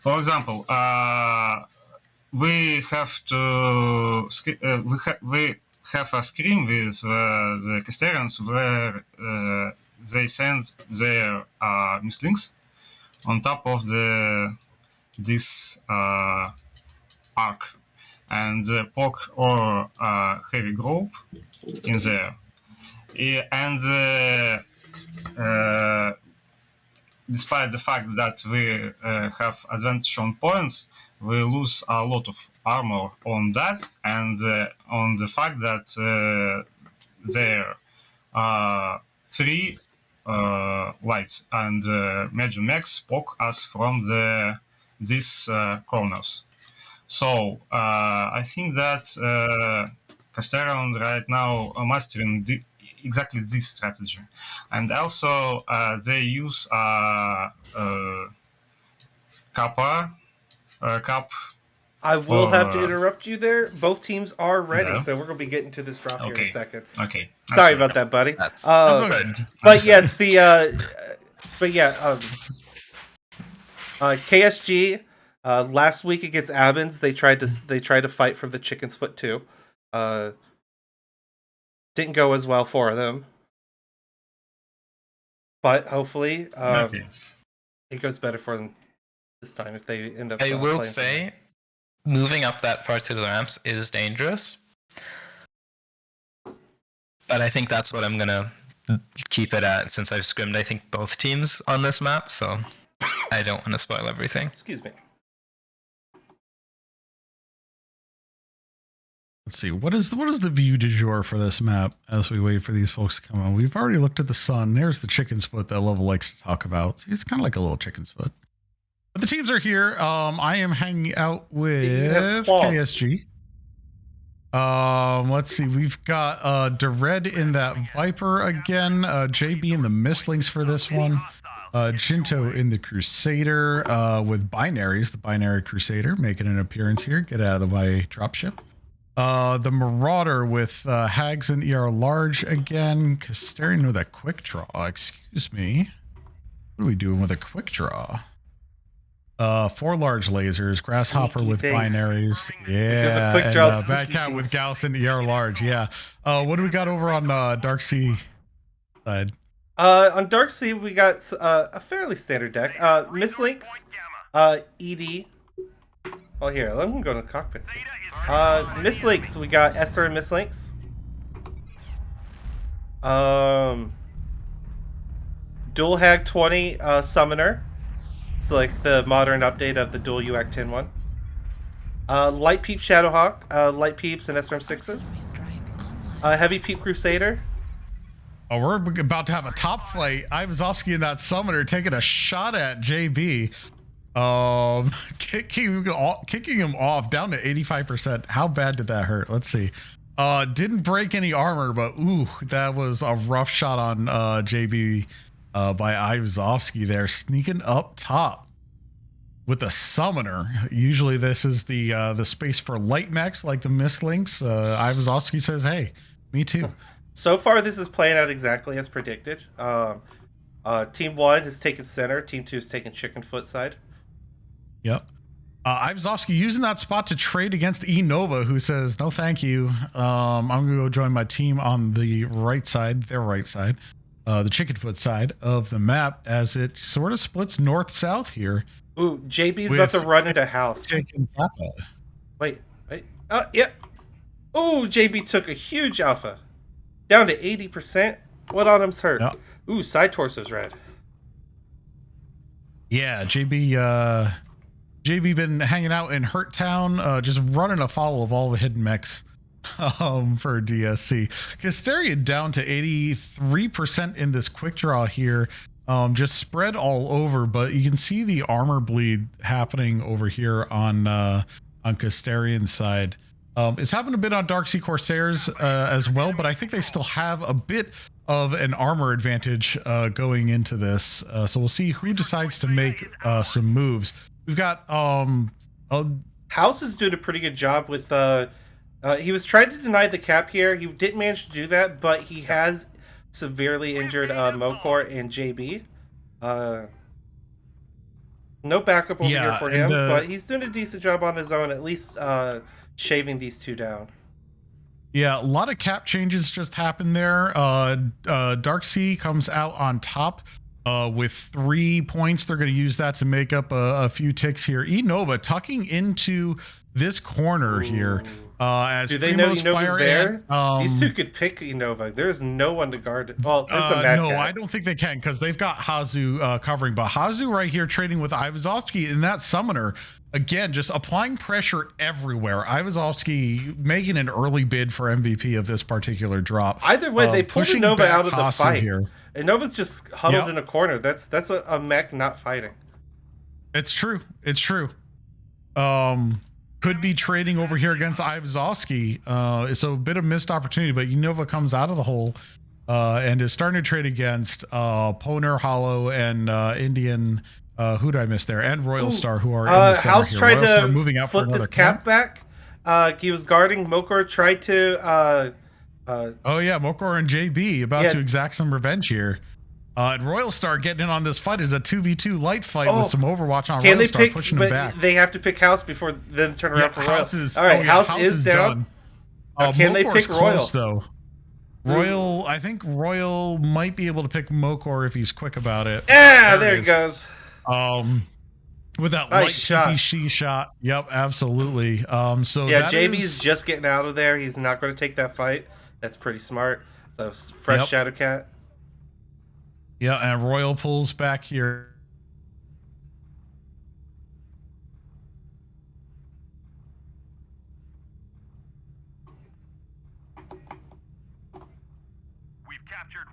For example, we have to we have a screen with the Castellans where they send their mislinks on top of this arc, and poke or heavy group in there. And despite the fact that we have advantage on points, we lose a lot of armor on that, and on the fact that there are three lights and major mechs poke us from these corners. So I think that Castellan right now are mastering exactly this strategy, and also they use Kappa Cap. I will have to interrupt you there. Both teams are ready, Yeah. so we're going to be getting to this drop here in a second. Okay. Sorry about that, buddy. That's good. But yes, KSG last week against Abbins, they tried to fight for the Chicken's Foot too. Didn't go as well for them, but hopefully it goes better for them this time if they end up. I will say, moving up that far to the ramps is dangerous, but I think that's what I'm gonna keep it at since I've scrimmed I think both teams on this map, so I don't want to spoil everything. Excuse me. Let's see, what is the view du jour for this map as we wait for these folks to come on? We've already looked at the sun. There's the chicken's foot that Level likes to talk about. It's kind of like a little chicken's foot. But the teams are here. I am hanging out with KSG. Let's see, we've got Dered in that Viper again, JB in the Mistlings for this one, Jinto in the Crusader with Binaries, the Binary Crusader making an appearance here. Get out of the way, dropship. The Marauder with Hags and ER Large again. Castellan with a quick draw. Excuse me. What are we doing with a quick draw? 4 large lasers. Grasshopper with Binaries. Yeah. Quick draw. And Bad Cat with Gauss and ER Large. Yeah. What do we got over on Dark Sea side? On Dark Sea, we got a fairly standard deck. Mislinks, ED. Oh, here, let me go to the cockpit. Mislinks, we got Esther and Mislinks. Dual Hag 20 Summoner. It's like the modern update of the Dual UAC 10 one. Light Peep Shadowhawk, Light Peeps and SRM6s. Heavy Peep Crusader. Oh, we're about to have a top fight. Ivazovsky and that Summoner taking a shot at JB. Kicking him off down to 85%. How bad did that hurt? Let's see. Didn't break any armor, but ooh, that was a rough shot on JB by Ivazovsky there, sneaking up top with the Summoner. Usually this is the space for light mechs like the Mislinks. Ivazovsky says, hey, me too. So far, this is playing out exactly as predicted. Team 1 has taken center. Team 2 has taken chicken foot side. Yep. Ivazovsky using that spot to trade against Enova, who says, no, thank you. I'm going to go join my team on the right side, their right side, the Chickenfoot side of the map, as it sort of splits north-south here. Ooh, JB's about to run into house. Wait. Yeah. Ooh, JB took a huge alpha. Down to 80%. What on him's hurt? Yep. Ooh, side torso's red. Yeah, JB been hanging out in Hurt Town, just running afoul of all the hidden mechs for DSC. Castellan down to 83% in this quick draw here, just spread all over, but you can see the armor bleed happening over here on Castellan's side. It's happened a bit on Dark Sea Corsairs as well, but I think they still have a bit of an armor advantage going into this. So we'll see who decides to make some moves. We've got House is doing a pretty good job with he was trying to deny the cap here. He didn't manage to do that, but he has severely injured Mokor and JB. No backup over here Yeah, for and him, but he's doing a decent job on his own, at least shaving these two down. yeah, a lot of cap changes just happened there. Dark Sea comes out on top with 3 points. They're going to use that to make up a few ticks here. Enova tucking into this corner here. As Do they know Primo's Enova's fire there? and, These two could pick Enova. There's no one to guard it. Well, there's the Mad no, Cat. I don't think they can because they've got Hazu covering. But Hazu right here trading with Ivazovsky in that summoner. Again, just applying pressure everywhere. Ivazovsky making an early bid for MVP of this particular drop. Either way, they pulled pushing Enova back out of the Hazu fight. here. Enova's just huddled in a corner. That's a mech not fighting. It's true. It's true. Could be trading over here against Ivazovsky. It's a bit of missed opportunity, but Unova comes out of the hole and is starting to trade against Poner, Hollow, and Indian. Who did I miss there? And Royal Star, who are in the center House here. tried Royal Star to moving out flip for this another cap camp. back. He was guarding. Mokor tried to. Oh yeah, Mokor and JB about to exact some revenge here. And Royal Star getting in on this fight is a 2v2 light fight with some Overwatch on Royal Star pushing him back. They have to pick House before then turn around for Royal. Is, all right, House is down. Can they pick Royal? Though. Royal, I think Royal might be able to pick Mokor if he's quick about it. Yeah, there it goes. With that nice light TPC shot. Yep, absolutely. So yeah, JB's just getting out of there. He's not going to take that fight. That's pretty smart. So fresh Shadow Cat. Yeah, and Royal pulls back here. We've captured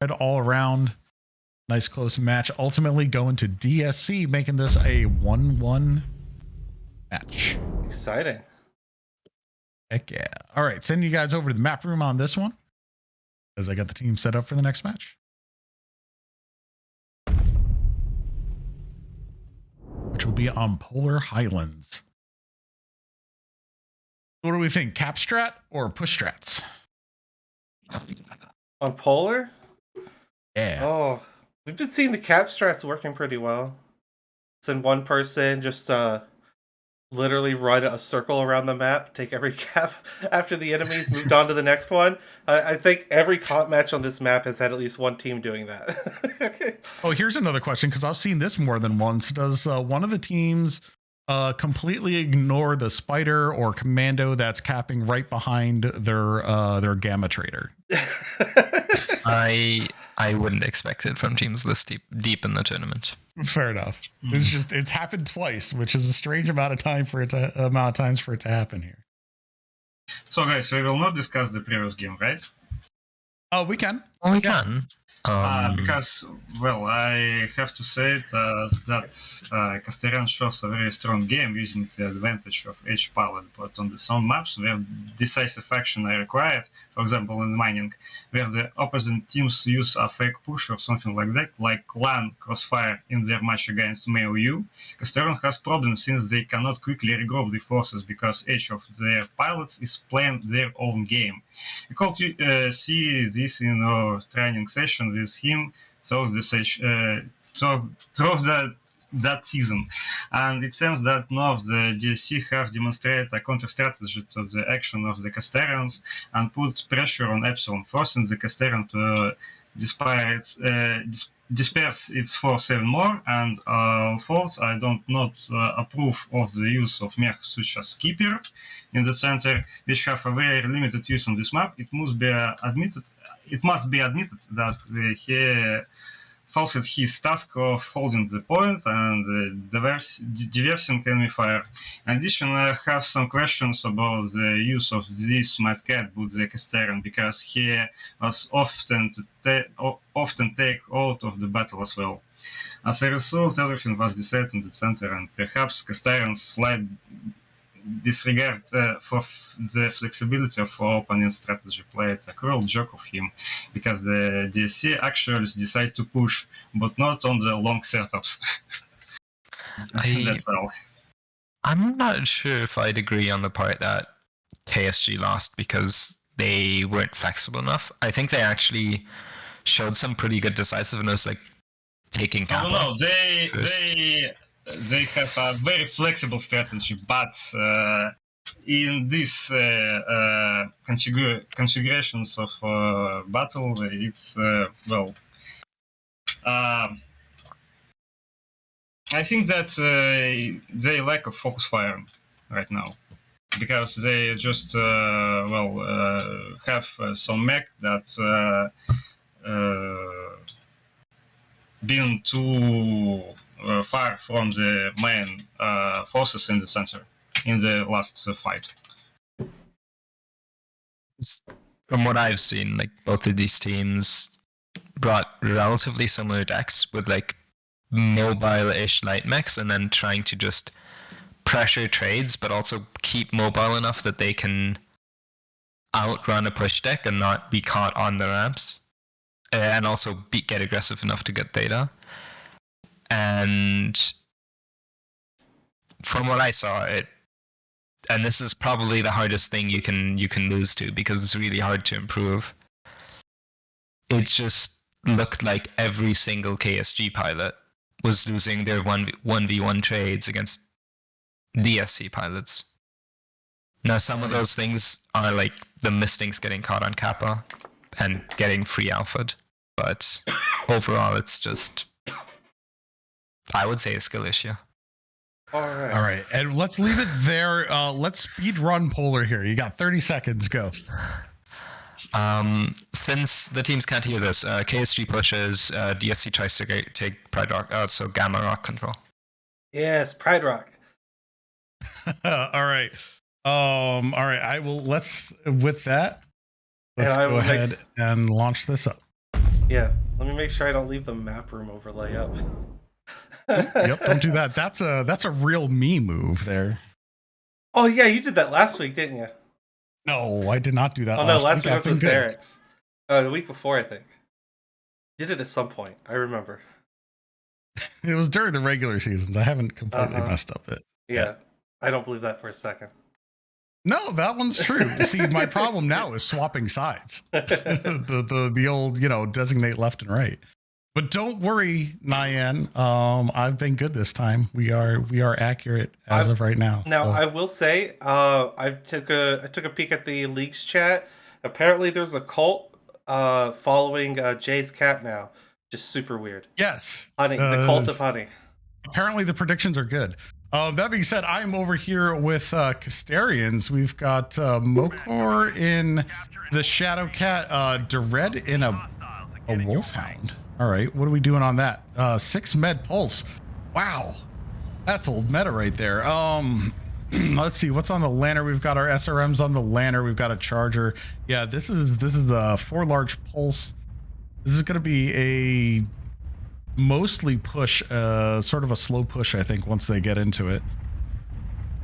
all around. Nice close match. Ultimately going to DSC, making this a 1-1 match. Exciting. Heck yeah. All right, sending you guys over to the map room on this one as I got the team set up for the next match. Which will be on Polar Highlands. What do we think? Cap strat or push strats? On Polar? Yeah. Oh, we've been seeing the cap strats working pretty well. Send one person just literally run a circle around the map, take every cap after the enemy's moved on to the next one. I think every comp match on this map has had at least one team doing that. Oh, here's another question, because I've seen this more than once. Does one of the teams completely ignore the spider or commando that's capping right behind their gamma trader? I wouldn't expect it from teams this deep in the tournament. Fair enough. It's happened twice, which is a strange amount of times for it to happen here. So guys, we will not discuss the previous game, right? Oh, we can. Well, we can. Because, well, I have to say that Castellan shows a very strong game using the advantage of each pilot, but on some maps where decisive action are required, for example in mining, where the opposite teams use a fake push or something like that, like Clan Crossfire in their match against MWO, Castellan has problems since they cannot quickly regroup the forces because each of their pilots is playing their own game. We could see this in our training session with him throughout that season, and it seems that none of the DSC have demonstrated a counter strategy to the action of the Castellans and put pressure on Epsilon, forcing the Castellan to disperse its force even more. And false, I don't not approve of the use of mech such as Keeper in the center, which have a very limited use on this map. It must be admitted that he fulfilled his task of holding the point and diversing enemy fire. In addition, I have some questions about the use of this Mad Cat with the Castellan, because he was often take out of the battle as well. As a result, everything was decided in the center, and perhaps Castellan's slight disregard for the flexibility of our opponent's strategy played a cruel joke of him, because the DSC actually decided to push, but not on the long setups. That's all. I'm not sure if I'd agree on the part that KSG lost because they weren't flexible enough. I think they actually showed some pretty good decisiveness, like taking Kappa. No, they have a very flexible strategy, but in these configurations of battle, it's I think that they lack of focus fire right now, because they just have some mech that been too far from the main forces in the center in the last fight. From what I've seen, like both of these teams brought relatively similar decks with like mobile-ish light mechs, and then trying to just pressure trades, but also keep mobile enough that they can outrun a push deck and not be caught on the ramps, and also get aggressive enough to get data. And from what I saw, and this is probably the hardest thing you can lose to, because it's really hard to improve. It just looked like every single KSG pilot was losing their 1v1 trades against DSC pilots. Now, some of those things are like the Mistings getting caught on Kappa and getting free alpha'd, but overall, it's just, I would say, a skill issue. All right, and let's leave it there. Let's speed run Polar here. You got 30 seconds. Go. Since the teams can't hear this, KSG pushes, DSC tries to take Pride Rock out, so Gamma Rock control. Yes, Pride Rock. All right. All right. With that, let's go ahead and launch this up. Yeah, let me make sure I don't leave the map room overlay up. Yep, don't do that. That's a real me move there. Oh yeah, you did that last week, didn't you? No, I did not do that Oh no, last week. week I've was been with good. Derek's. The week before, I think. Did it at some point. I remember. It was during the regular seasons. I haven't completely messed up it. Yeah, I don't believe that for a second. No, that one's true. See, my problem now is swapping sides. the old, designate left and right. But don't worry, Nyan. I've been good this time. We are accurate as of right now. Now, so. I will say, I took a peek at the leaks chat. Apparently, there's a cult following Jay's cat now. Just super weird. Yes, Honey, the cult of Honey. Apparently, the predictions are good. That being said, I'm over here with Casterians. We've got Mokor in the Shadow Cat, Dered in a Wolfhound. All right, what are we doing on that? 6 med pulse. Wow, that's old meta right there. Let's see what's on the Lanner. We've got our SRMs on the Lanner. We've got a Charger. Yeah, this is the 4 large pulse. This is going to be a mostly push, sort of a slow push, I think, once they get into it.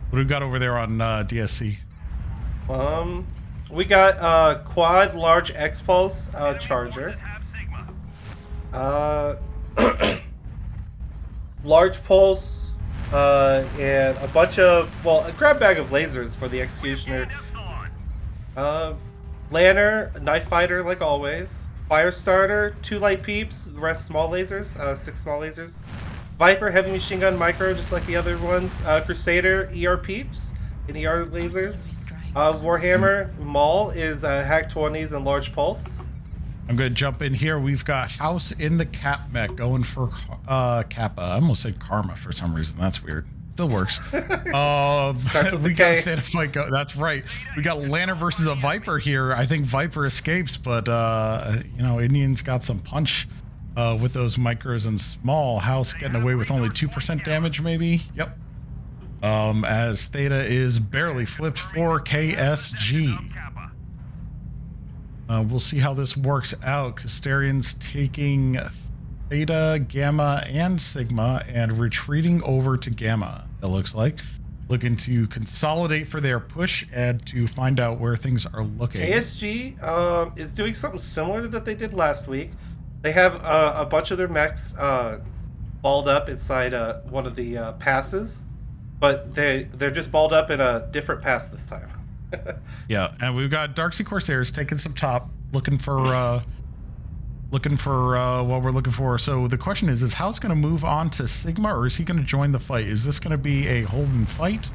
What do we got over there on DSC? We got quad large X pulse Charger. Large pulse, and a bunch of, a grab bag of lasers for the Executioner. Lanner, Knife Fighter like always. Firestarter, 2 light peeps, the rest small lasers, 6 small lasers. Viper, heavy machine gun, micro, just like the other ones. Crusader, ER peeps and ER lasers. Warhammer, Maul is hack 20s and large pulse. I'm going to jump in here. We've got House in the Cap Mech going for Kappa. I almost said Karma for some reason. That's weird. Still works. Starts with we the got K. a thin fight go. That's right. We got Lanner versus a Viper here. I think Viper escapes, but Indian's got some punch with those micros and small. House getting away with only 2% damage, maybe. Yep. As Theta is barely flipped for KSG. We'll see how this works out. Casterian's taking Theta, Gamma, and Sigma and retreating over to Gamma, it looks like. Looking to consolidate for their push and to find out where things are looking. KSG is doing something similar to that they did last week. They have a bunch of their mechs balled up inside one of the passes, but they're just balled up in a different pass this time. Yeah, and we've got Darksea Corsairs taking some top, looking for what we're looking for. So the question is House going to move on to Sigma, or is he going to join the fight? Is this going to be a hold and fight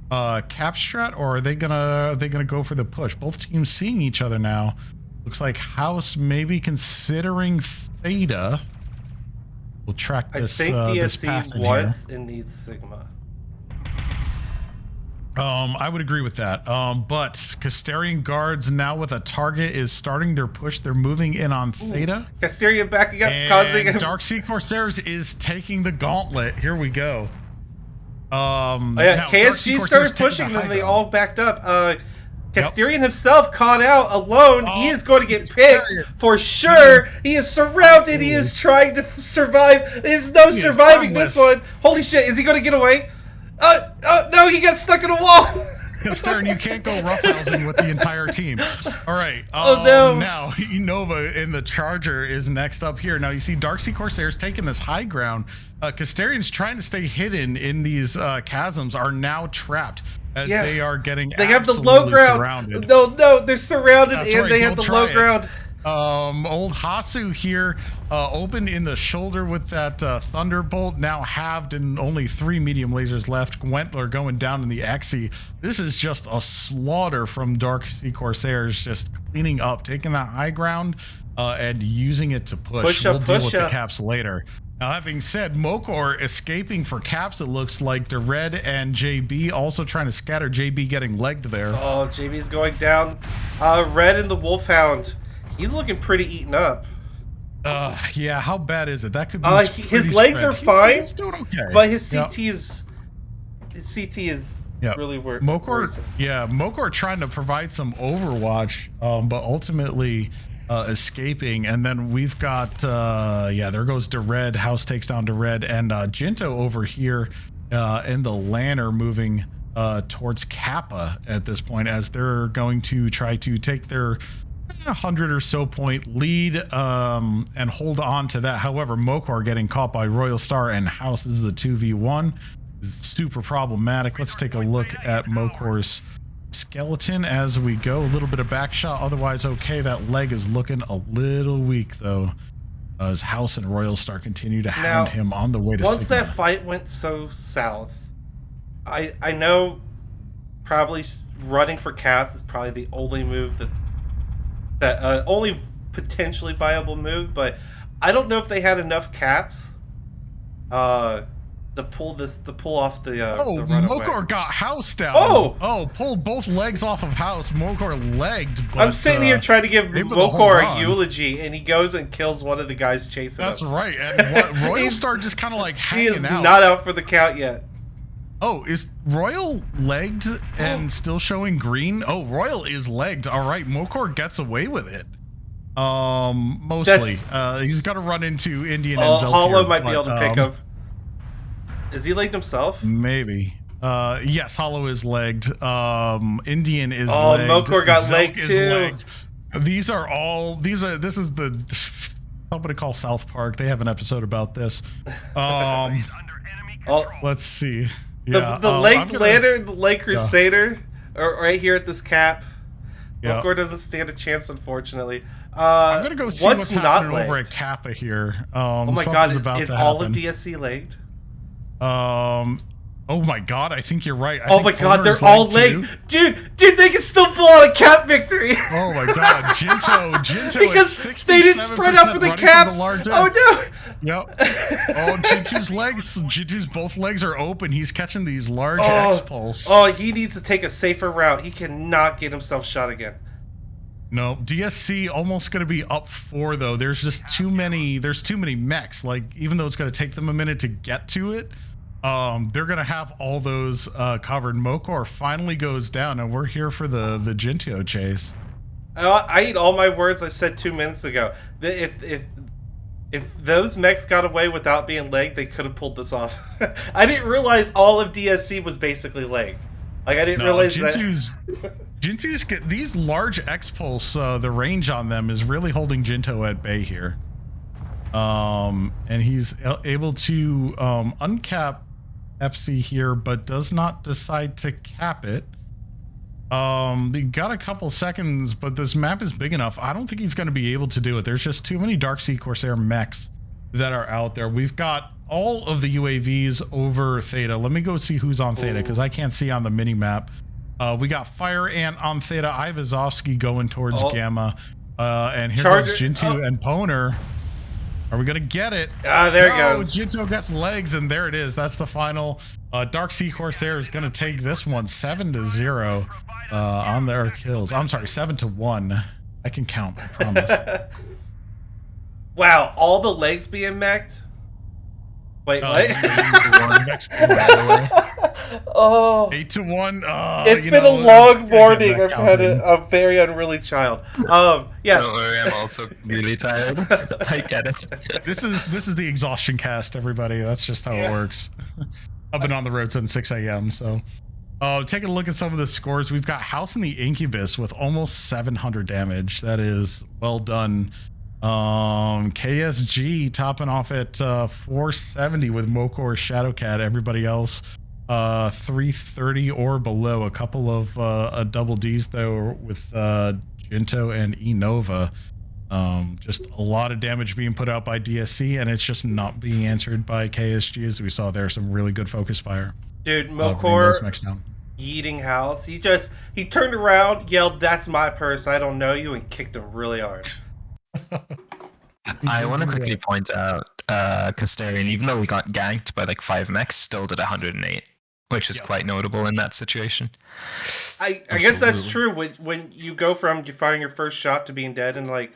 cap strat, or are they gonna go for the push? Both teams seeing each other now. Looks like House maybe considering Theta. We'll track this. I think this path DSC in wants here. and needs Sigma. I would agree with that. But Casterian guards now with a target is starting their push. They're moving in on Theta. Casterian backing up, And causing Darksea Corsairs is taking the gauntlet. Here we go. KSG started pushing, then they all backed up. Casterian himself caught out alone. He is going to get picked for sure. He is surrounded. He is trying to survive. There's no surviving this one. Holy shit! Is he going to get away? No, he got stuck in a wall. Casterian, you can't go roughhousing with the entire team. All right. Oh no! Now Innova in the Charger is next up here. Now you see Darksea Corsairs taking this high ground. Casterians trying to stay hidden in these chasms are now trapped as they are getting. They have the low ground. Surrounded. No, they're surrounded. That's and right, they have the low ground. Old Hasu here, opened in the shoulder with that Thunderbolt, now halved and only 3 medium lasers left. Gwentler going down in the Exi. This is just a slaughter from Darksea Corsairs, just cleaning up, taking that high ground and using it to push. We'll deal with the caps later. Now, that being said, Mokor escaping for caps, it looks like. Dered and JB also trying to scatter. JB getting legged there. Oh, JB's going down. Red and the Wolfhound. He's looking pretty eaten up. Yeah, how bad is it? That could be his legs are fine, he's doing okay. But his CT is really Mokor, Mokor trying to provide some overwatch, but ultimately escaping. And then we've got, there goes DeRed. House takes down DeRed. And Jinto over here in the LAN are moving towards Kappa at this point, as they're going to try to take their 100 or so point lead and hold on to that. However, Mokor getting caught by Royal Star and House. This is a 2v1. This is super problematic. Let's take a look at Mokor's skeleton as we go. A little bit of back shot, otherwise okay. That leg is looking a little weak though, as House and Royal Star continue to hound him on the way to once Sigma. that fight went so south, I know probably running for caps is probably the only move that only potentially viable move, but I don't know if they had enough caps to pull off the runaway. Mokor got House down. Pulled both legs off of House. Mokor legged. But, I'm sitting here trying to give able to Mokor hold a eulogy, and he goes and kills one of the guys chasing That's him. right. And what, Royal Star just kind of like He hanging is out. not out for the count yet. Oh, is Royal legged and still showing green? Oh, Royal is legged. All right, Mokor gets away with it. Mostly. He's got to run into Indian and Zelkir. Hollow might be able to pick up. Is he legged himself? Maybe. Yes, Hollow is legged. Indian is legged. legged. Mokor got Zelk legged is too. legged. This is the somebody call South Park. They have an episode about this. Let's see. Yeah, the Lake Lantern, the Lake Crusader, are right here at this cap. Yeah. Mokor doesn't stand a chance, unfortunately. I'm gonna go see what's happening over at Kappa here. Oh my god, is all of DSC legged? Oh my god, I think you're right. Oh my god, they're all legged. Dude, they can still pull out a cap victory. Oh my god, Jinto because they didn't spread out for the caps. Oh no. Yep. Oh, Jintu's both legs are open. He's catching these large X-pulse. Oh, he needs to take a safer route. He cannot get himself shot again. No, DSC almost going to be up 4 though. There's just too many mechs. Like, even though it's going to take them a minute to get to it, they're going to have all those covered. Mokor finally goes down, and we're here for the Jinto chase. I eat all my words I said 2 minutes ago. If those mechs got away without being legged, they could have pulled this off. I didn't realize all of DSC was basically legged. Like, I didn't realize Jinto's get these large X-Pulse, the range on them is really holding Jinto at bay here. And he's able to uncap FC here, but does not decide to cap it. He got a couple seconds, but this map is big enough. I don't think he's going to be able to do it. There's just too many Darkseid Corsair mechs that are out there. We've got all of the UAVs over Theta. Let me go see who's on Theta, because I can't see on the mini map. We got Fire Ant on Theta, Ivazovsky going towards Gamma, and here goes Jinto and Poner. Are we gonna get it? There it goes. Jinto gets legs, and there it is. That's the final. Darkseid Corsair is gonna take this one 7-0 on their kills. I'm sorry, 7-1. I can count, I promise. Wow, all the legs being mech'd? Wait, what? 8-1. It's been a long morning. I've had a very unruly child. Yes. Don't worry, I'm also really tired. I get it. This is the exhaustion cast, everybody. That's just how it works. I've been on the road since 6 a.m. So, taking a look at some of the scores, we've got House in the Incubus with almost 700 damage. That is well done. KSG topping off at 470 with Mokor, Shadowcat. Everybody else 330 or below. A couple of double Ds though with Jinto and Enova. Just a lot of damage being put out by DSC, and it's just not being answered by KSG, as we saw there. Some really good focus fire. Dude, Mokor yeeting House. He turned around, yelled, "That's my purse, I don't know you," and kicked him really hard. I want to quickly point out Casterian, even though we got ganked by like 5 mechs, still did 108, which is quite notable in that situation. I guess that's true. When you go from firing your first shot to being dead in like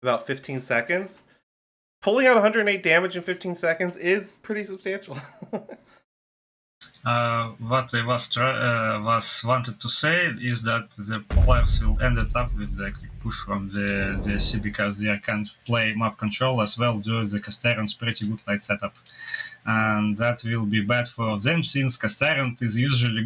about 15 seconds, pulling out 108 damage in 15 seconds is pretty substantial. What I was wanted to say is that the players will end up with the quick push from the DSC because they can't play map control as well due to the Castellan's pretty good light setup, and that will be bad for them since Castellan is usually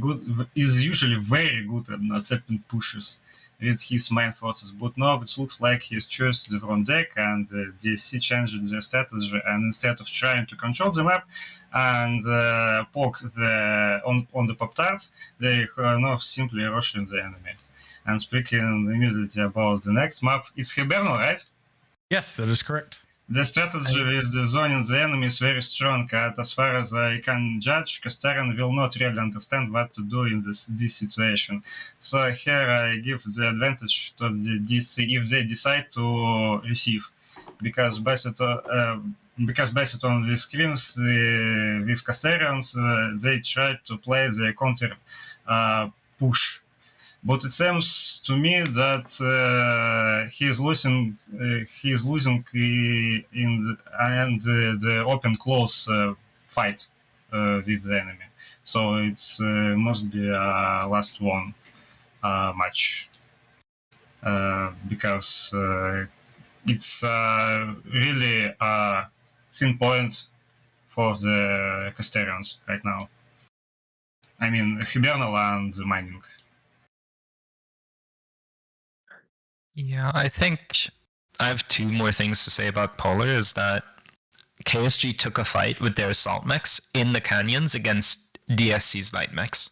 very good at accepting pushes with his main forces. But now it looks like he's chose the wrong deck, and DSC changed their strategy, and instead of trying to control the map and poke on the pop tarts, they now simply rushing the enemy. And speaking immediately about the next map, it's Hibernal, right? Yes, that is correct. The strategy with the zoning the enemy is very strong, and as far as I can judge, Castellan will not really understand what to do in this situation. So here I give the advantage to the DC if they decide to receive, because based on the screens with Castellans, they try to play the counter push. But it seems to me that he is losing. He is losing in the open close fight with the enemy. So it's must be a last one match because it's really a thin point for the Castellans right now. I mean, Hibernal and Mining. Yeah, I think I have two more things to say about Polar. Is that KSG took a fight with their assault mechs in the canyons against DSC's light mechs,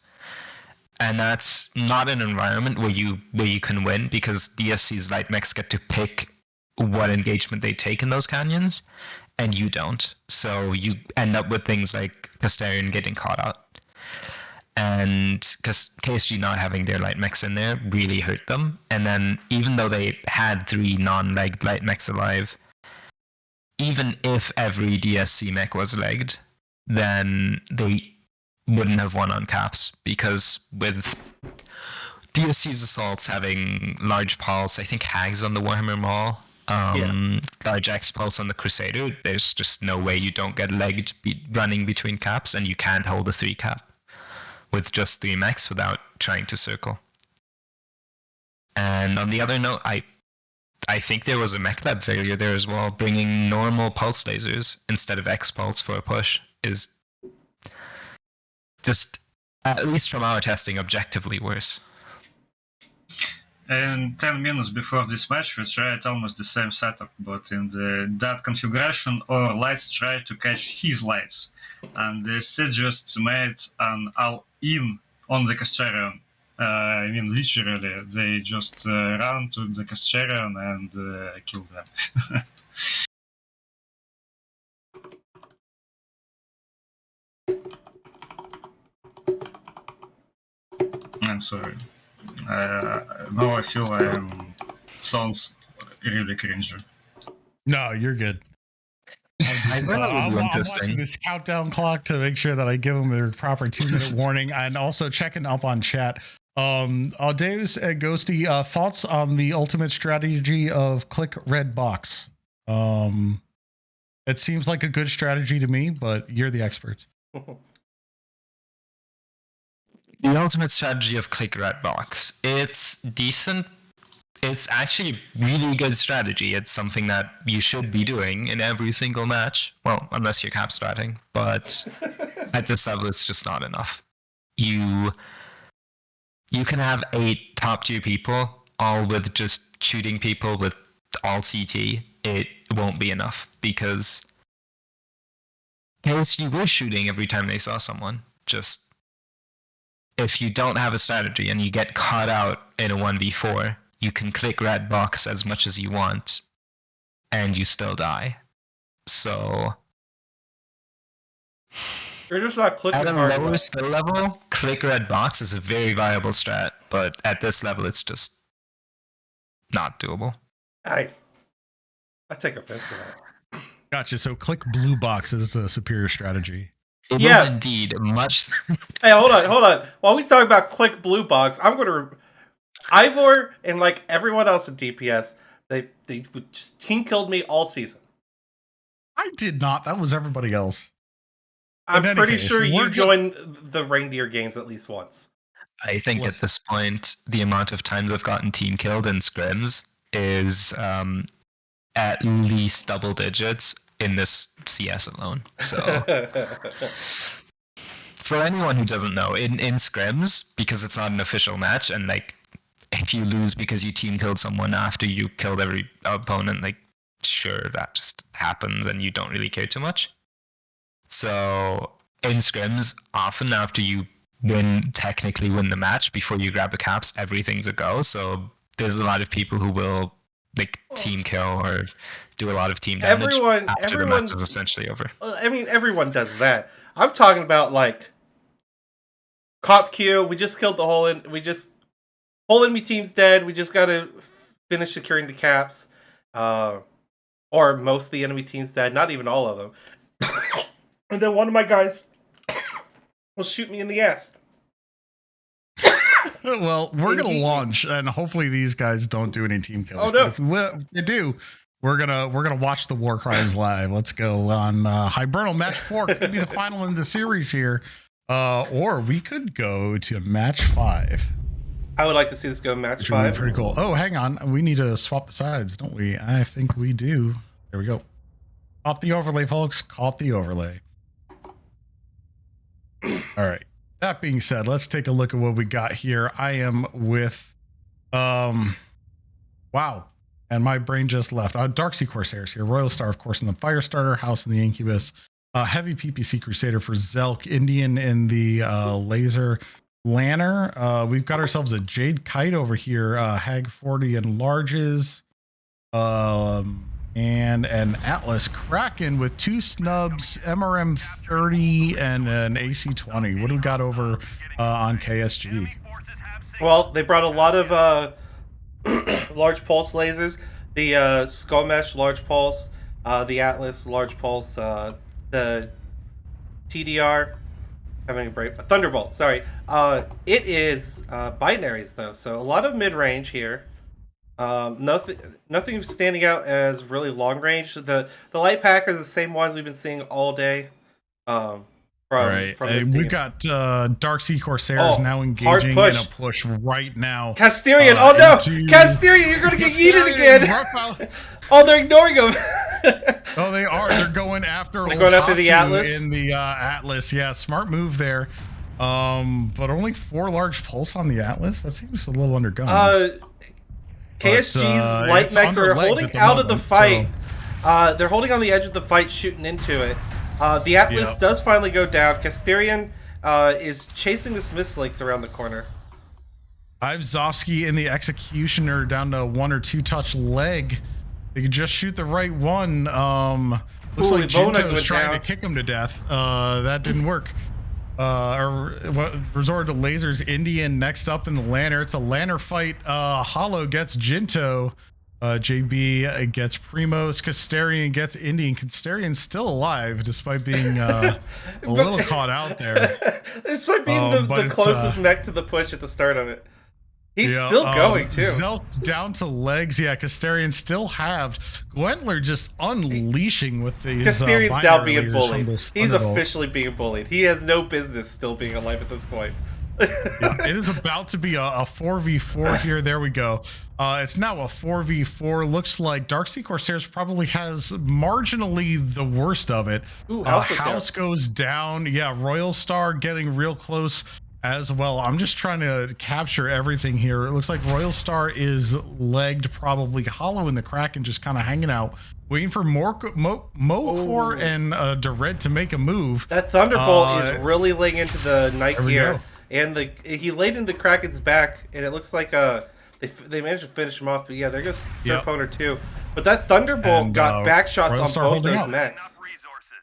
and that's not an environment where you can win because DSC's light mechs get to pick what engagement they take in those canyons, and you don't. So you end up with things like Casterian getting caught out. And because KSG not having their light mechs in there really hurt them. And then even though they had 3 non-legged light mechs alive, even if every DSC mech was legged, then they wouldn't have won on caps, because with DSC's assaults having large pulse, I think Hags on the Warhammer Maul, large X pulse on the Crusader, there's just no way you don't get legged running between caps, and you can't hold a 3 cap with just 3 mechs without trying to circle. And on the other note, I think there was a mech lab failure there as well. Bringing normal pulse lasers instead of X pulse for a push is just, at least from our testing, objectively worse. And 10 minutes before this match, we tried almost the same setup, but in that configuration, our lights tried to catch his lights, and the set just made an all-in on the Castellan. I mean, literally, they just ran to the Castellan and killed them. I'm sorry. Now I feel sounds really cringy. No, you're good. I'm watching this countdown clock to make sure that I give them their proper 2-minute warning, and also checking up on chat. Deus and Ghosty, thoughts on the ultimate strategy of click red box? It seems like a good strategy to me, but you're the experts. The ultimate strategy of click red box. It's decent. It's actually really good strategy. It's something that you should be doing in every single match. Well, unless you're cap starting, but at this level, it's just not enough. You can have 8 top tier people, all with just shooting people with all CT. It won't be enough because KSG were shooting every time they saw someone. Just if you don't have a strategy and you get caught out in a 1v4, you can click red box as much as you want, and you still die. So you're just not clicking at a hard lower enough. skill level, click red box is a very viable strat, but at this level, it's just not doable. I take offense to that. Gotcha. So click blue box is a superior strategy. It is indeed much. Hey, hold on. While we talk about click blue box, I'm gonna Ivor and like everyone else in DPS, they just team killed me all season. I did not. That was everybody else. I'm In any pretty case, sure you we're joined the reindeer games at least once. I think Listen. at this point, the amount of times I've gotten team killed in scrims is at least double digits in this CS alone. So for anyone who doesn't know, in scrims, because it's not an official match, and like if you lose because you team killed someone after you killed every opponent, like sure, that just happens and you don't really care too much. So in scrims, often after you technically win the match before you grab the caps, everything's a go. So there's a lot of people who will like team kill or do a lot of team damage after the match is essentially over. I mean, everyone does that. I'm talking about like Cop Q. We just killed the whole enemy team's dead. We just gotta finish securing the caps. Or most of the enemy team's dead. Not even all of them. And then one of my guys will shoot me in the ass. Well, we're going to launch, and hopefully these guys don't do any team kills. Oh, no. But if we do, we're gonna watch the war crimes live. Let's go on Hibernal match 4 could be the final in the series here, or we could go to match 5. I would like to see this go match Which would be 5. pretty cool. Oh, hang on, we need to swap the sides, don't we? I think we do. There we go. Caught the overlay, folks. Caught the overlay. All right. That being said, let's take a look at what we got here. I am with, wow, and my brain just left. Darksea Corsairs here, Royal Star, of course, in the Firestarter, House in the Incubus, Heavy PPC Crusader for Zelk, Indian in the Laser Lanner. We've got ourselves a Jade Kite over here, Hag 40 enlarges, and an Atlas Kraken with 2 snubs, MRM 30, and an AC 20. What do we got over on KSG? Well, they brought a lot of large pulse lasers. The Skull Mesh large pulse, the Atlas large pulse, the TDR, having a break, a Thunderbolt. Sorry, it is binaries though, so a lot of mid range here. Nothing standing out as really long range. The light pack are the same ones we've been seeing all day. From this we've team. got Darksea Corsairs now engaging in a push right now. Casterian, oh no! Casterian, you're gonna get yeeted again! Oh, they're ignoring him! Oh, they are. They're going after the Atlas? In the Atlas. Yeah, smart move there. But only 4 large pulse on the Atlas? That seems a little undergone. KSG's light mechs are holding out of the fight. So. They're holding on the edge of the fight, shooting into it. The Atlas does finally go down. Casterian is chasing the Smith Slinks around the corner. Ivzovsky in the Executioner down to 1 or 2 touch leg. They could just shoot the right one. Looks like Jinto was trying to kick him to death. That didn't work. Resorted to lasers. Indian next up in the Lanner. It's a Lanner fight. Hollow gets Jinto. JB gets Primos. Casterian gets Indian. Casterian's still alive despite being a little caught out there. Despite being the closest mech to the push at the start of it. He's still going too. Zelk down to legs. Yeah, Casterian still halved. Gwentler just unleashing with these. Casterian's now being bullied. He's officially being bullied. He has no business still being alive at this point. Yeah, it is about to be a 4v4 here. There we go. It's now a 4v4. Looks like Darksea Corsairs probably has marginally the worst of it. Ooh, House goes down. Yeah, Royal Star getting real close as well. I'm just trying to capture everything here. It looks like Royal Star is legged, probably. Hollow in the Kraken just kind of hanging out, waiting for Mokor and Dered to make a move. That Thunderbolt is really laying into the Night Gear. And he laid into Kraken's back, and it looks like they managed to finish him off. But yeah, there goes Serponer too. But that Thunderbolt got back shots on both those mechs.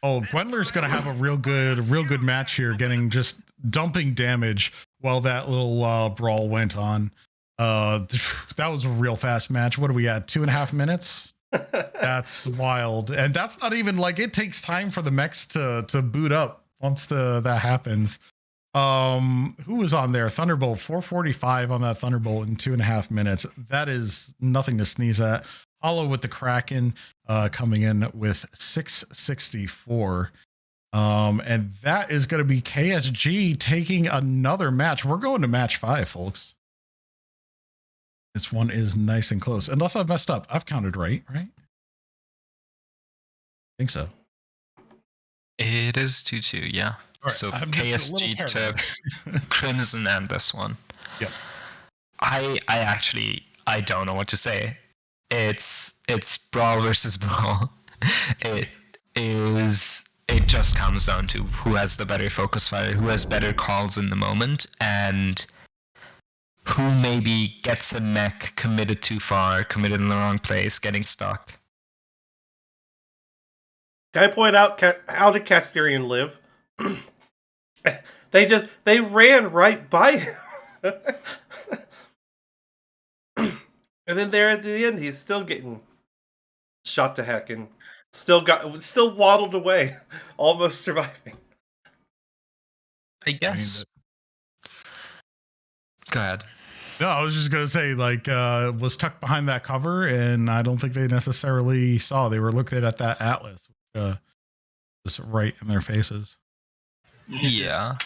Oh, Gwentler's gonna have a real good match here, getting just dumping damage while that little brawl went on. That was a real fast match. What are we at? 2.5 minutes? That's wild. And that's not even like, it takes time for the mechs to boot up once that happens. Who was on there? Thunderbolt, 445 on that Thunderbolt in 2.5 minutes. That is nothing to sneeze at. Hollow with the Kraken coming in with 664. And that is going to be KSG taking another match. We're going to match 5, folks. This one is nice and close. Unless I've messed up. I've counted right? I think so. It is 2-2, yeah. Right, so I'm just a little KSG paranoid. took Crimson and this one. Yep. I don't know what to say. It's brawl versus brawl. It just comes down to who has the better focus fire, who has better calls in the moment, and who maybe gets a mech committed too far, committed in the wrong place, getting stuck. Can I point out how did Casterian live? They ran right by him. And then there at the end, he's still getting shot to heck and still waddled away, almost surviving. I guess. Go ahead. No, I was just going to say, like, was tucked behind that cover, and I don't think they necessarily saw. They were looking at that atlas, just right in their faces. Yeah.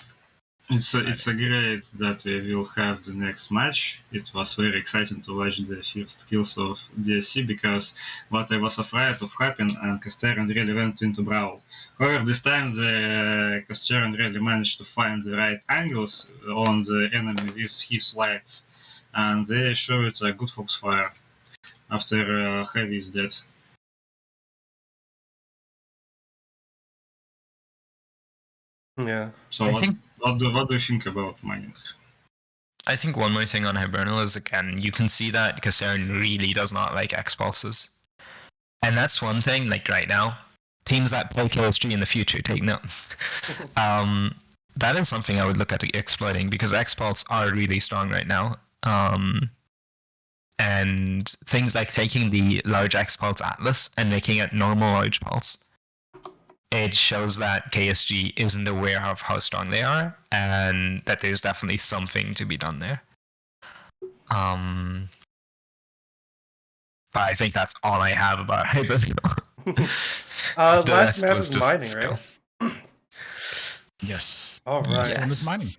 It's great that we will have the next match. It was very exciting to watch the first kills of DSC because what I was afraid of happened, and Casterian really went into brawl. However, this time the Casterian really managed to find the right angles on the enemy with his lights, and they showed a good focus fire after Heavy is dead. Yeah. So what do you think about mining? I think one more thing on Hibernal is, again, you can see that Kasern really does not like X-Pulses. And that's one thing, like right now, teams that play KSG in the future, take note. That is something I would look at exploiting, because X-Pulse are really strong right now. And things like taking the large X-Pulse Atlas and making it normal large pulse, it shows that KSG isn't aware of how strong they are, and that there's definitely something to be done there. But I think that's all I have about Hibernal. Last map is mining, right? Yes. All right. Last one is mining.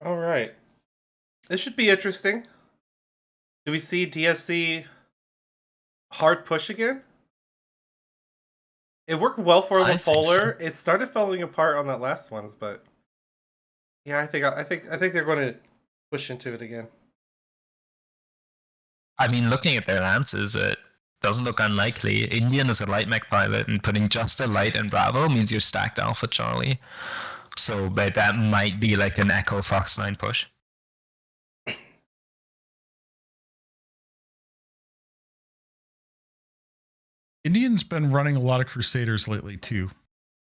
All right. This should be interesting. Do we see DSC hard push again? It worked well for the Polar. So. It started falling apart on that last ones, but yeah, I think they're going to push into it again. I mean, looking at their lances, it doesn't look unlikely. Indian is a light mech pilot, and putting just a light and Bravo means you're stacked Alpha Charlie. So, but that might be like an Echo Fox 9 push. Indian's been running a lot of Crusaders lately too,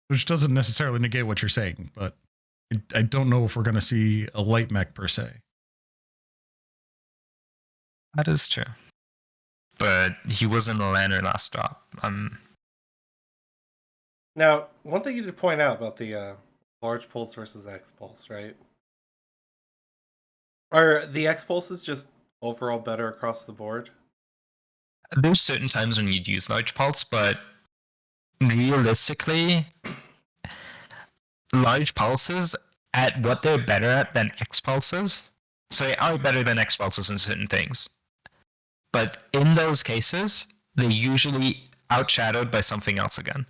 which doesn't necessarily negate what you're saying, but I don't know if we're going to see a light mech per se. That is true. But he was in the Lantern last drop. Now, one thing you did point out about the large pulse versus X pulse, right? Are the X pulses just overall better across the board? There's certain times when you'd use large pulse, but realistically, large pulses at what they're better at than X pulses. So they are better than X pulses in certain things. But in those cases, they're usually outshadowed by something else again.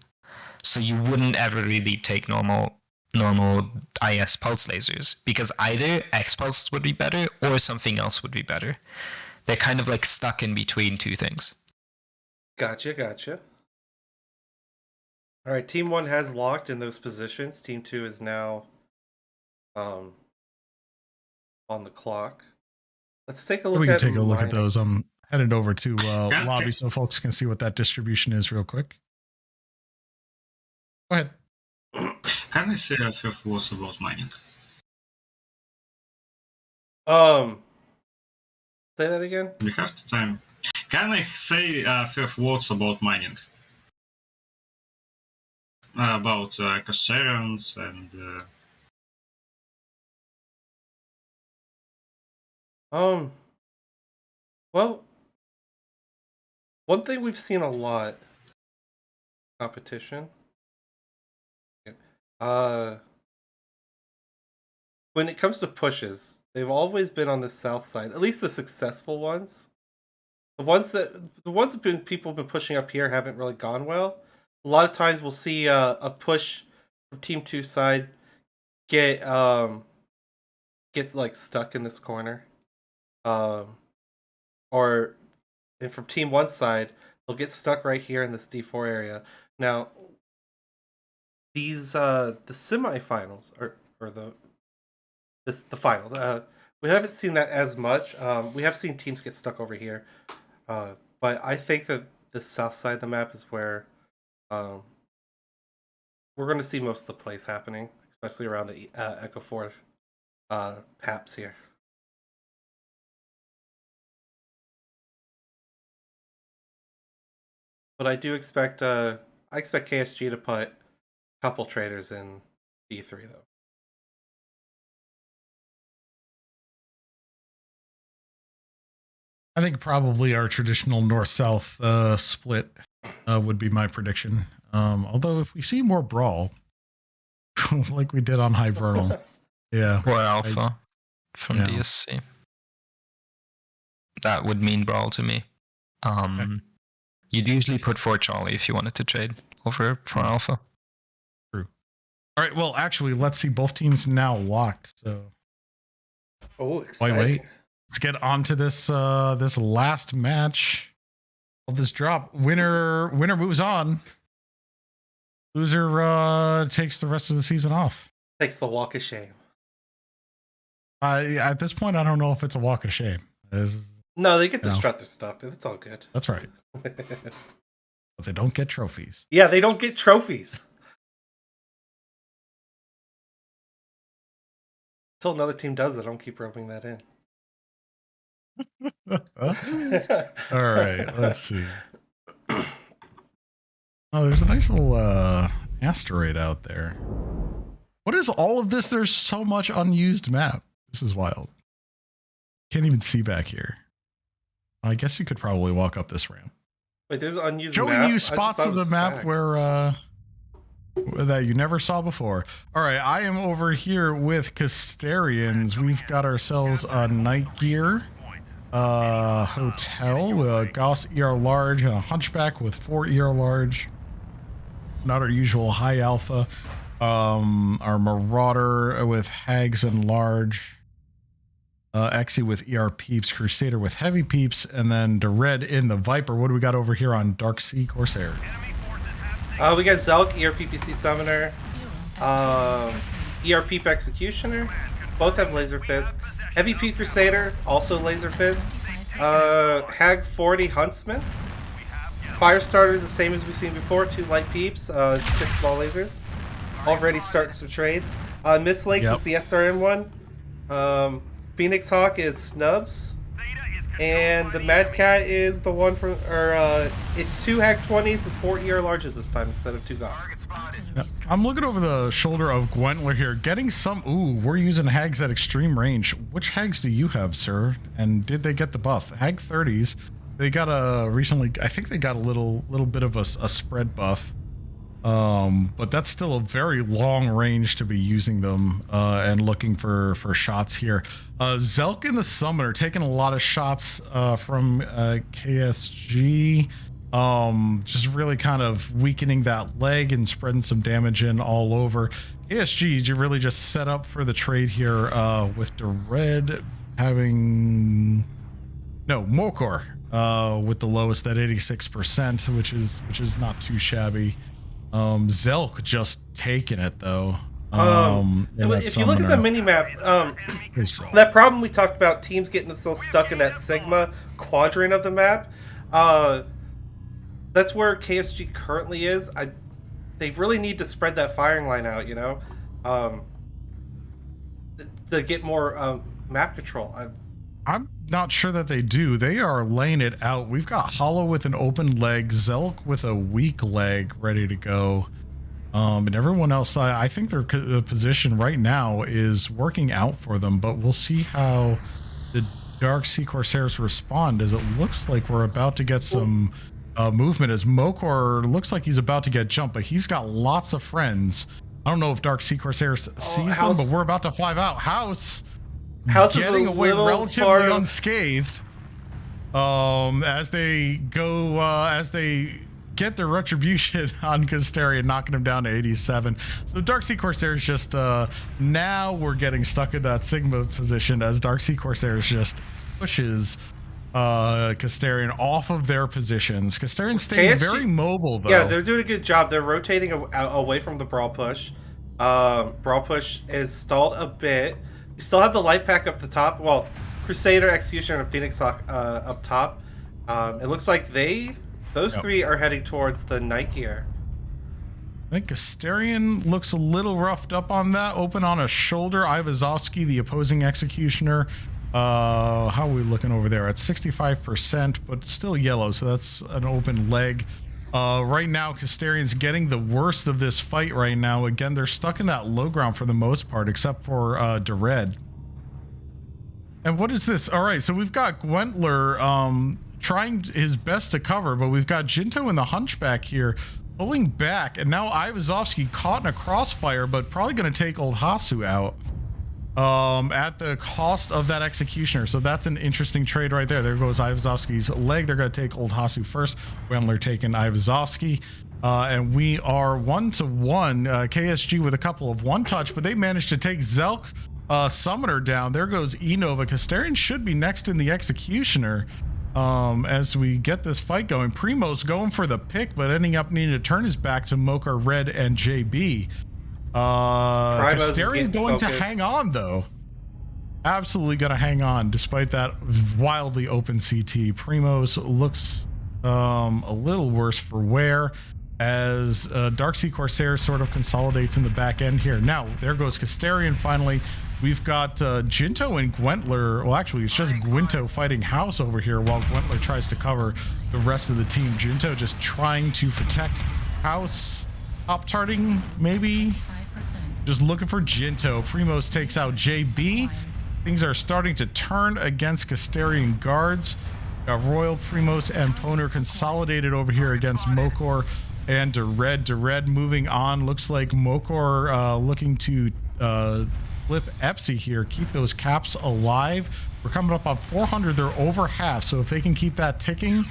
So you wouldn't ever really take normal IS pulse lasers, because either X pulses would be better or something else would be better. They're kind of like stuck in between two things. Gotcha. All right, Team 1 has locked in those positions. Team 2 is now on the clock. Let's take a look at take a look at those. I'm headed over to lobby so folks can see what that distribution is real quick. Go ahead. Can I say a few words about mining? Say that again? We have the time. Can I say a few words about mining? About Casterians and... Well, One thing we've seen a lot competition. When it comes to pushes, they've always been on the south side. At least the successful ones. The ones that people have been pushing up here haven't really gone well. A lot of times we'll see a push from Team 2 side get like stuck in this corner, or and from Team 1 side they'll get stuck right here in this D4 area. Now these the semifinals or the finals. We haven't seen that as much. We have seen teams get stuck over here. But I think that the south side of the map is where we're going to see most of the plays happening, especially around the Echo 4 paps here. But I do expect I expect KSG to put a couple traders in D3 though. I think probably our traditional north-south split would be my prediction. Although if we see more brawl, like we did on Hibernal, yeah, or Alpha from yeah. DSC, that would mean brawl to me. Okay. You'd usually put for Charlie if you wanted to trade over for Alpha. True. All right. Well, actually, let's see. Both teams now locked. So, exciting. wait. Let's get on to this this last match of this drop. Winner moves on. Loser takes the rest of the season off. Takes the walk of shame. At this point, I don't know if it's a walk of shame. No, they get to strut their stuff. It's all good. That's right. But they don't get trophies. Yeah, they don't get trophies. Until another team does it, don't keep rubbing that in. All right, let's see. Oh, there's a nice little asteroid out there. What is all of this? There's so much unused map. This is wild. Can't even see back here. I guess you could probably walk up this ramp. Wait, there's unused showing map? you spots of the map back. where that you never saw before. All right, I am over here with Casterians. We've got ourselves a Night Gear hotel, Gauss ER large, and a Hunchback with 4 ER large. Not our usual high alpha. Our Marauder with Hags and large. Exy with ER peeps, Crusader with heavy peeps, and then the red in the Viper. What do we got over here on Dark Sea Corsair? We got Zelk, ER PPC Summoner, ER Peep Executioner. Both have Laser Fist. Heavy Peep Crusader, also Laser Fist. Hag 40 Huntsman. Fire Starter is the same as we've seen before. 2 light peeps, 6 small lasers. Already starting some trades. Miss Lakes is the SRM one. Phoenix Hawk is Snubs. And the Mad Cat is the one from, it's 2 Hag 20s and 4 ER larges this time instead of 2 Gauss. Yeah. I'm looking over the shoulder of Gwentler here, getting some, we're using Hags at extreme range. Which Hags do you have, sir? And did they get the buff? Hag 30s, they got recently, I think they got a little bit of a spread buff. But that's still a very long range to be using them and looking for shots here. Zelk in the Summoner taking a lot of shots from KSG, just really kind of weakening that leg and spreading some damage in all over. KSG really just set up for the trade here with the red having Mokor with the lowest at 86%, which is not too shabby. Zelk just taking it though. If you look at the mini map, that problem we talked about, teams getting themselves stuck in that Sigma quadrant of the map, that's where KSG currently is. They really need to spread that firing line out, you know, to get more map control. I'm not sure that they do. They are laying it out. We've got Hollow with an open leg, Zelk with a weak leg ready to go. And everyone else, I think their position right now is working out for them, but we'll see how the Dark Sea Corsairs respond, as it looks like we're about to get some movement as Mokor looks like he's about to get jumped, but he's got lots of friends. I don't know if Dark Sea Corsair sees them, but we're about to find out. House getting away relatively unscathed. As they go, as they get their retribution on Casterian, knocking him down to 87. So Dark Sea Corsairs just, now we're getting stuck in that Sigma position as Dark Sea Corsairs just pushes Casterian off of their positions. Casterian staying very mobile, though. Yeah, they're doing a good job. They're rotating away from the Brawl Push. Brawl Push is stalled a bit. You still have the Light Pack up the top. Well, Crusader, Executioner, and Phoenix Hawk up top. It looks like those three are heading towards the Night Gear. I think Casterian looks a little roughed up on that. Open on a shoulder. Ivazovsky, the opposing Executioner. How are we looking over there? At 65%, but still yellow, so that's an open leg. Right now, Casterian's getting the worst of this fight right now. Again, they're stuck in that low ground for the most part, except for Dered. And what is this? All right, so we've got Gwentler trying his best to cover, but we've got Jinto and the Hunchback here pulling back, and now Ivazovsky caught in a crossfire, but probably going to take old Hasu out at the cost of that Executioner. So that's an interesting trade right there. There goes Ivazovsky's leg. They're going to take old Hasu first. Gwentler taking Ivazovsky. And we are 1-1. KSG with a couple of one-touch, but they managed to take Zelk Summoner down. There goes Enova. Casterian should be next in the Executioner as we get this fight going. Primo's going for the pick, but ending up needing to turn his back to Mocha, Red, and JB. Casterian going to hang on, though. Absolutely going to hang on despite that wildly open CT. Primos looks a little worse for wear as Dark Sea Corsair sort of consolidates in the back end here. Now, there goes Casterian finally. We've got Jinto and Gwentler. Well, actually, it's just Gwinto fighting House over here while Gwentler tries to cover the rest of the team. Jinto just trying to protect House. Top-tarting, maybe? Just looking for Jinto. Primos takes out JB. Things are starting to turn against Casterian guards. Got Royal, Primos, and Poner consolidated over here against Mokor and Dered. Dered moving on. Looks like Mokor looking to flip Epsi here. Keep those caps alive. We're coming up on 400. They're over half. So if they can keep that ticking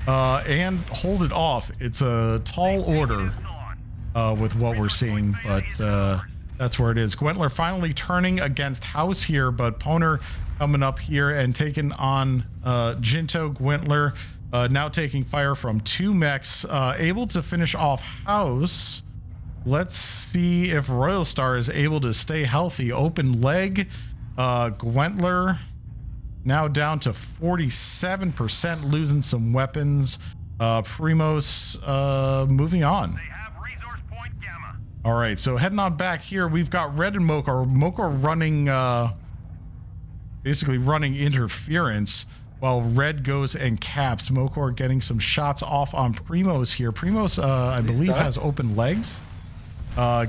and hold it off, it's a tall order with what we're seeing. But that's where it is. Gwentler finally turning against House here, but Poner coming up here and taking on Jinto. Gwentler now taking fire from two mechs, able to finish off House. Let's see if Royal Star is able to stay healthy. Open leg. Gwentler now down to 47%, losing some weapons. Primos moving on. All right, so heading on back here, we've got Red and Mokor. Mokor running, basically running interference, while Red goes and caps. Mokor getting some shots off on Primos here. Primos, I believe, has open legs.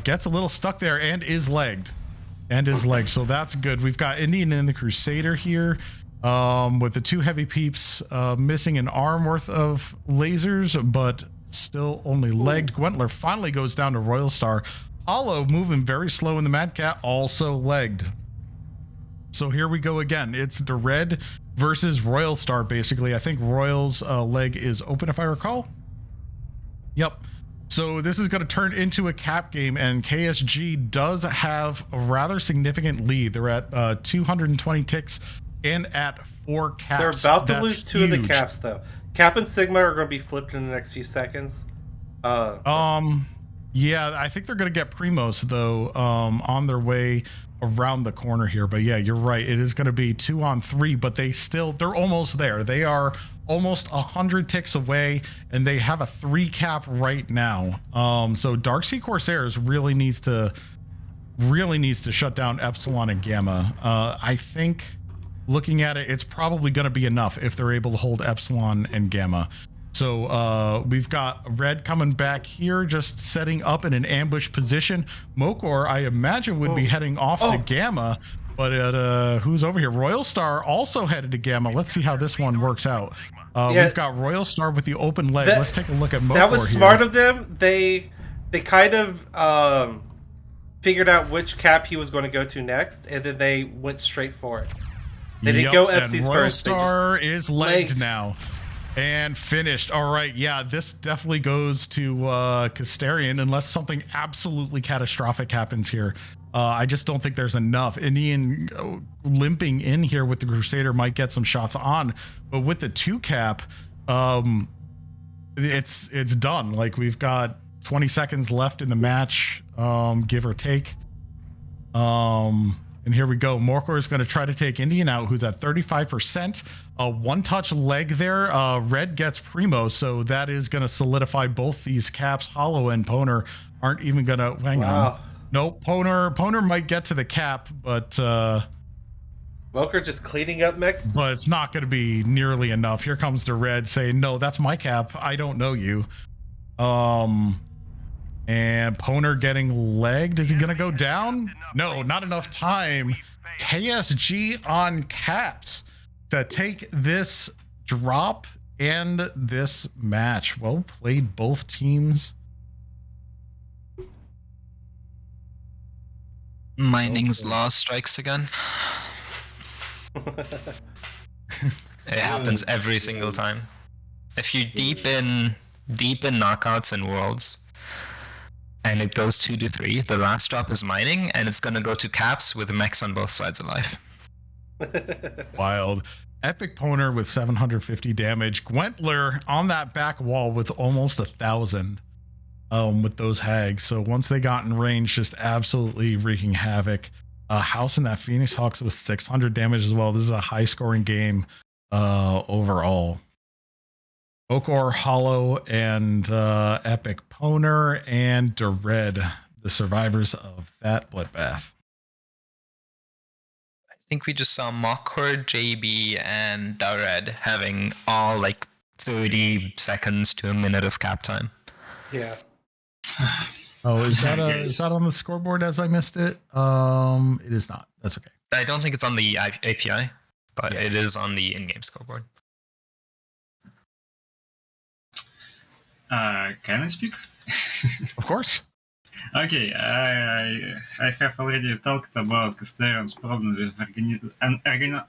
Gets a little stuck there and is legged. So that's good. We've got Indian and the Crusader here with the two heavy peeps missing an arm worth of lasers, but still only legged. Gwentler finally goes down to Royal Star. Hollow moving very slow in the Mad Cat, also legged. So here we go again. It's the Red versus Royal Star, basically. I think Royal's leg is open, if I recall. Yep. So this is going to turn into a cap game, and KSG does have a rather significant lead. They're at 220 ticks and at 4 caps. They're about to lose two of the caps, though. Cap and Sigma are going to be flipped in the next few seconds. Yeah, I think they're going to get Primos, though, on their way around the corner here. But yeah, you're right. It is going to be 2-on-3, but they're almost there. They are almost 100 ticks away, and they have a 3 cap right now. So Dark Sea Corsairs really needs to shut down Epsilon and Gamma. I think looking at it, it's probably going to be enough if they're able to hold Epsilon and Gamma. So we've got Red coming back here, just setting up in an ambush position. Mokor, I imagine, would be heading off to Gamma, But who's over here? Royal Star also headed to Gamma. Let's see how this one works out. We've got Royal Star with the open leg. Let's take a look at Mokor. That was smart of them. They kind of figured out which cap he was going to go to next, and then they went straight for it. They didn't go FCs Royal first. Star is legged now. And finished. All right. Yeah, this definitely goes to Casterian unless something absolutely catastrophic happens here. I just don't think there's enough. Indian limping in here with the Crusader might get some shots on, but with the 2 cap, it's done. Like, we've got 20 seconds left in the match, give or take. And here we go. Mokor is going to try to take Indian out, who's at 35%. One touch leg there. Red gets Primo, so that is going to solidify both these caps. Hollow and Poner aren't even going to... Hang on. Nope, Poner might get to the cap, but... Mokor just cleaning up next? But it's not going to be nearly enough. Here comes the Red saying, no, that's my cap. I don't know you. And Poner getting legged. Is he going to go down? No, not enough time. KSG on caps to take this drop and this match. Well played, both teams. Mining's law strikes again. It happens every single time. If you deep in knockouts and worlds, and it goes 2-3, the last drop is mining, and it's gonna go to caps with mechs on both sides alive. Wild. Epic Poner with 750 damage. Gwentler on that back wall with almost 1,000 with those hags. So once they got in range, just absolutely wreaking havoc. House in that Phoenix Hawks with 600 damage as well. This is a high scoring game overall. Mokor, Hollow, and Epic Poner, and Dered, the survivors of that bloodbath. I think we just saw Mokor, JB, and Dered having all like 30 seconds to a minute of cap time. Yeah. Oh, is that on the scoreboard as I missed it? It is not. That's okay. I don't think it's on the API, but it is on the in-game scoreboard. Can I speak? Of course. Okay, I have already talked about Casterian's problem with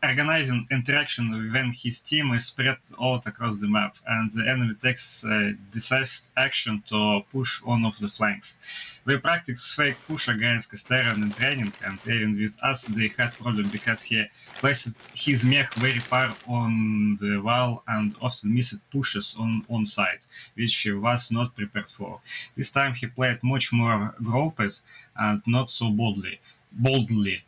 organizing interaction when his team is spread out across the map and the enemy takes decisive action to push one of the flanks. We practiced fake push against Casterian in training, and even with us they had problem because he placed his mech very far on the wall and often missed pushes on sides, which he was not prepared for. This time he played much more grouped and not so boldly.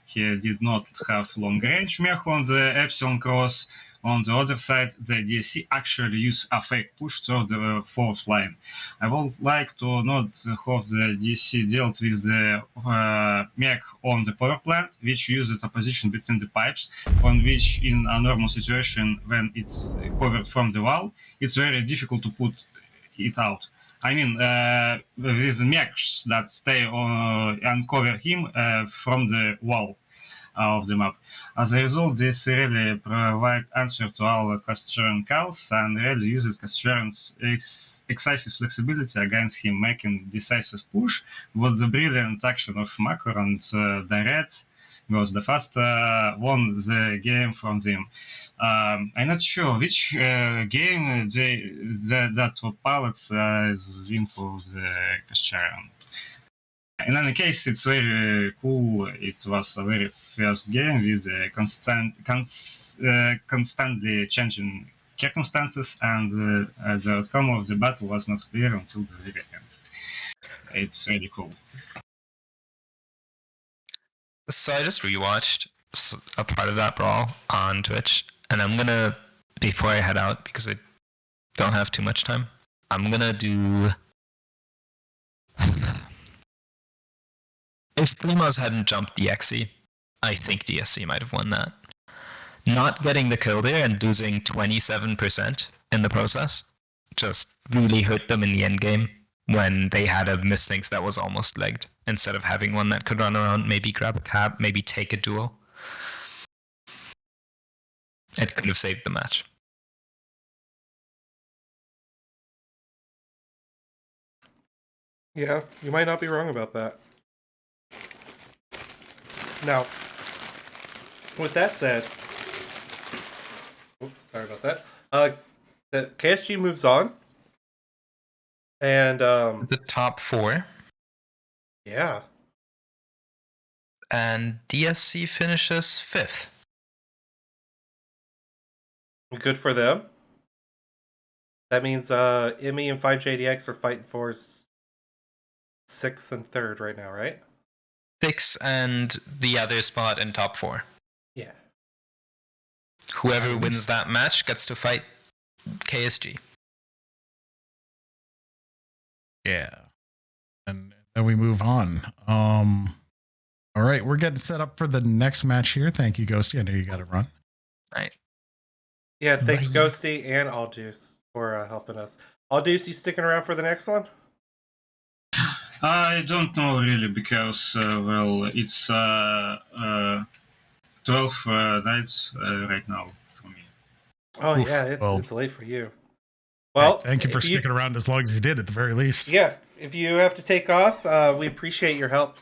He did not have long range mech on the Epsilon cross. On the other side, the DSC actually used a fake push through the fourth line. I would like to note how the DSC dealt with the mech on the power plant, which used a position between the pipes, on which in a normal situation, when it's covered from the wall, it's very difficult to put it out. I mean, with the mechs that stay on and cover him from the wall of the map. As a result, this really provides answer to all Casterian calls and really uses Casterian's excessive flexibility against him, making decisive push with the brilliant action of Mokor and Dered goes the faster, won the game from them. I'm not sure which game that pilots is win for the Casterian. In any case, it's very cool. It was a very fast game with constantly changing circumstances, and the outcome of the battle was not clear until the very end. It's really cool. So I just rewatched a part of that brawl on Twitch, and I'm gonna, before I head out, because I don't have too much time, I'm gonna do... If Primos hadn't jumped DXC, I think DSC might have won that. Not getting the kill there and losing 27% in the process just really hurt them in the end game when they had a Mistinks that was almost legged, instead of having one that could run around, maybe grab a cap, maybe take a duel. It could have saved the match. Yeah, you might not be wrong about that. Now, with that said, oops, sorry about that. The KSG moves on, and The top 4. yeah, And DSC finishes 5th. good for them. That means Emmy and 5JDX are fighting for 6th and 3rd right now, right? 6 and the other spot in top 4. Yeah. Whoever wins that match gets to fight KSG. Yeah. And then we move on. All right, we're getting set up for the next match here. Thank you, Ghosty. I know you got to run. Right. Yeah, thanks Bye. Ghosty and Aldous for helping us. Aldous, you sticking around for the next one? I don't know really because well, it's 12 nights right now for me. Oh Oof, yeah, well, it's late for you. Well, thank you for sticking around as long as you did at the very least. Yeah, if you have to take off, we appreciate your help.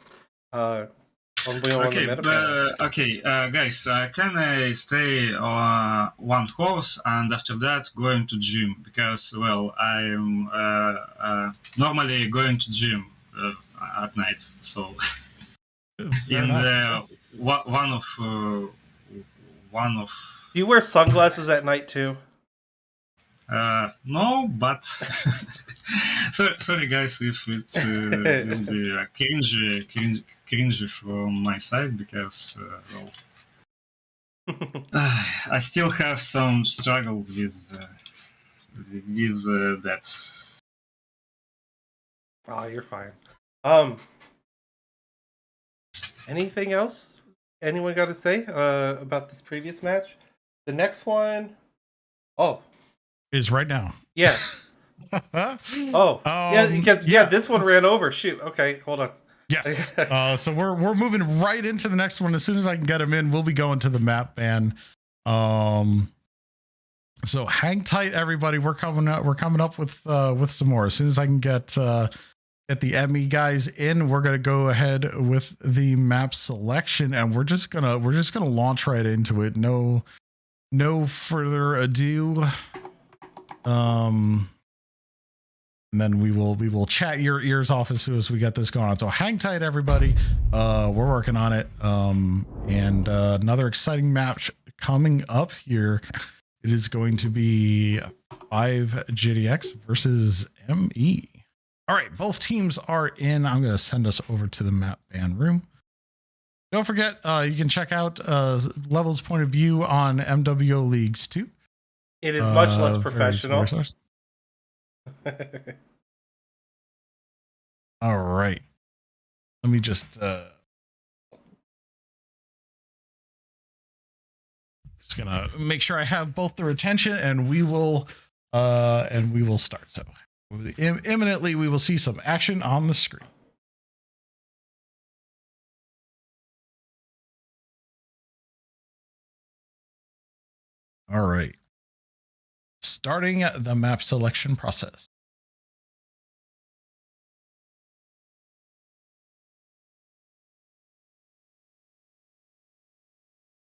Okay, guys, can I stay on one horse and after that going to gym? Because well, I'm normally going to gym at night, so Fair enough. one of Do you wear sunglasses at night too? no, but sorry guys if it will be cringy from my side because well, I still have some struggles with that. Oh, you're fine. Anything else? Anyone got to say about this previous match? The next one. Oh, Is right now. yeah. Oh, yeah. Because this one ran over. Shoot. Okay, hold on. Yes. So we're moving right into the next one. As soon as I can get them in, we'll be going to the map ban. So hang tight, everybody. We're coming up with some more. As soon as I can get the ME guys in, we're gonna go ahead with the map selection, and we're just gonna launch right into it. No further ado. And then we will chat your ears off as soon as we get this going on. So hang tight, everybody. We're working on it. And another exciting match coming up here. It is going to be 5JDX versus ME. All right, both teams are in. I'm going to send us over to the map ban room. Don't forget, you can check out Level's point of view on MWO Leagues too. It is much less professional. All right. Let me just gonna make sure I have both their attention, and we will start. So imminently we will see some action on the screen. All right. Starting the map selection process.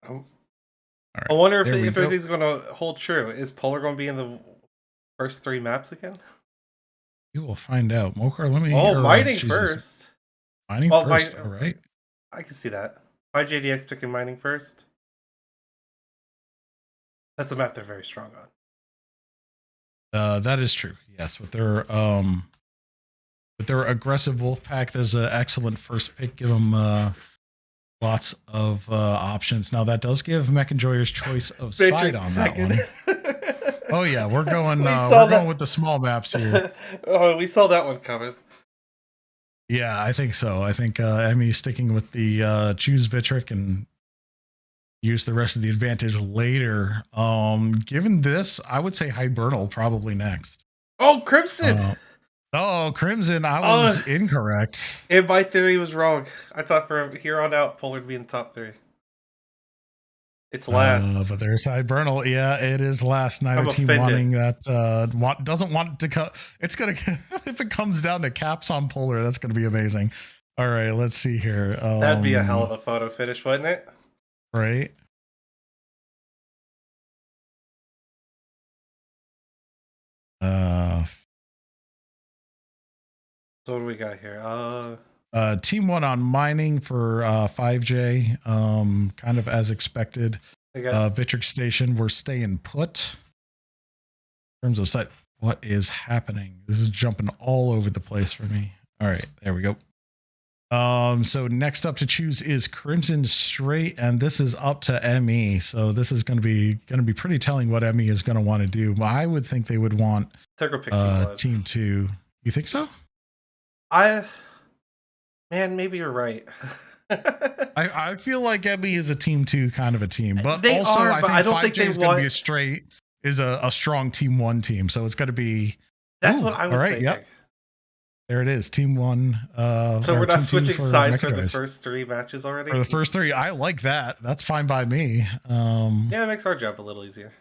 I wonder if everything's going to hold true. Is Polar going to be in the first 3 maps again? You will find out. Mokar, let me. Mining first. Mining first. All right. I can see that. 5JDX picking mining first. That's a map they're very strong on. That is true. Yes, with their aggressive wolf pack, there's an excellent first pick. Give them lots of options. Now that does give Mech Enjoyers choice of side on second. That one. Oh yeah, we're going going with the small maps here. Oh, we saw that one coming. Yeah, I think so. I think Emmy's sticking with the choose Vitric and use the rest of the advantage later. Given this, I would say Hibernal probably next. Oh, Crimson. Crimson. I was incorrect. And my theory was wrong. I thought from here on out, Polar would be in the top 3. It's last. But there's Hibernal. Yeah, it is last. Neither I'm team offended. wanting that. Doesn't want to cut. It's gonna if it comes down to caps on Polar, that's gonna be amazing. All right, let's see here. That'd be a hell of a photo finish, wouldn't it? Right. So what do we got here? Team 1 on mining for 5J. Kind of as expected. I got Vitric Station, we're staying put. In terms of site, what is happening? This is jumping all over the place for me. All right, there we go. So next up to choose is Crimson Straight, and this is up to ME. So this is going to be pretty telling what ME is going to want to do. I would think they would want Team 2. You think so? Man, maybe you're right. I feel like ME is a Team 2 kind of a team, but They also are, I but think I don't 5J think they is going to want- be a strong Team 1 team. So it's going to be. That's what I was thinking. Yep. There it is, Team 1. So we're not switching sides for the Mech first 3 matches already? For the first 3, I like that. That's fine by me. Yeah, it makes our job a little easier.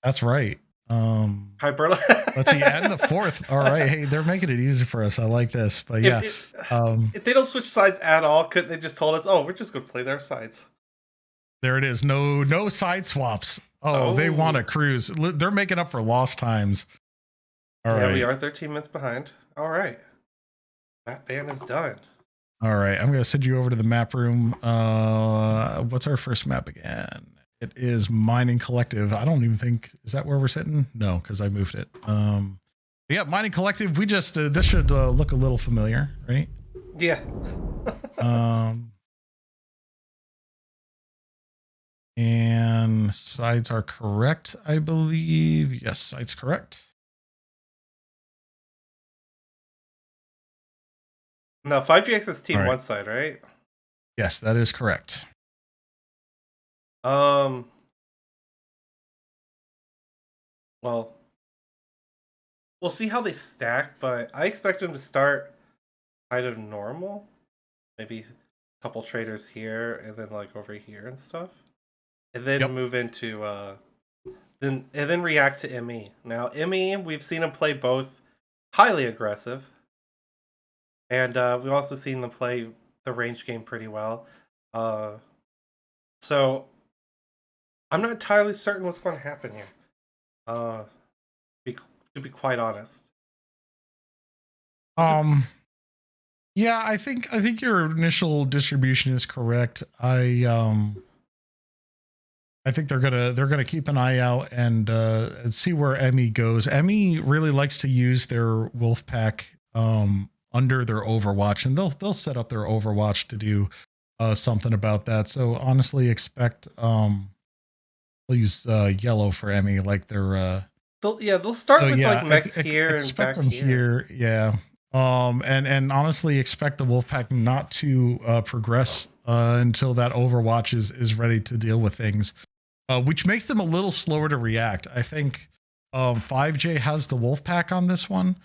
That's right. Hibernal. Let's see, and the 4th. All right, hey, they're making it easy for us. I like this. But yeah, if they don't switch sides at all, couldn't they just told us, "Oh, we're just going to play their sides"? There it is. No side swaps. Oh, they want a cruise. They're making up for lost times. All right. Yeah, we are 13 minutes behind. All right. That ban is done. All right, I'm going to send you over to the map room. What's our first map again? It is Mining Collective. I don't even think, is that where we're sitting? No, because I moved it. Yeah, Mining Collective. We just, this should look a little familiar, right? Yeah. And sides are correct, I believe. Yes, sides correct. No, 5GX is Team All right. 1 side, right? Yes, that is correct. Well, we'll see how they stack, but I expect them to start kind of normal. Maybe a couple traders here and then like over here and stuff. And then move into then react to ME. Now, ME, we've seen him play both highly aggressive. And we've also seen them play the range game pretty well. So I'm not entirely certain what's going to happen here. To be quite honest. Yeah, I think your initial distribution is correct. I think they're gonna keep an eye out and see where ME goes. ME really likes to use their Wolfpack under their Overwatch, and they'll set up their Overwatch to do something about that. So honestly, expect they'll use yellow for ME, like they're they'll start with like mechs here and back them here. Yeah. And honestly, expect the Wolfpack not to progress until that Overwatch is ready to deal with things, which makes them a little slower to react. I think 5J has the Wolfpack on this one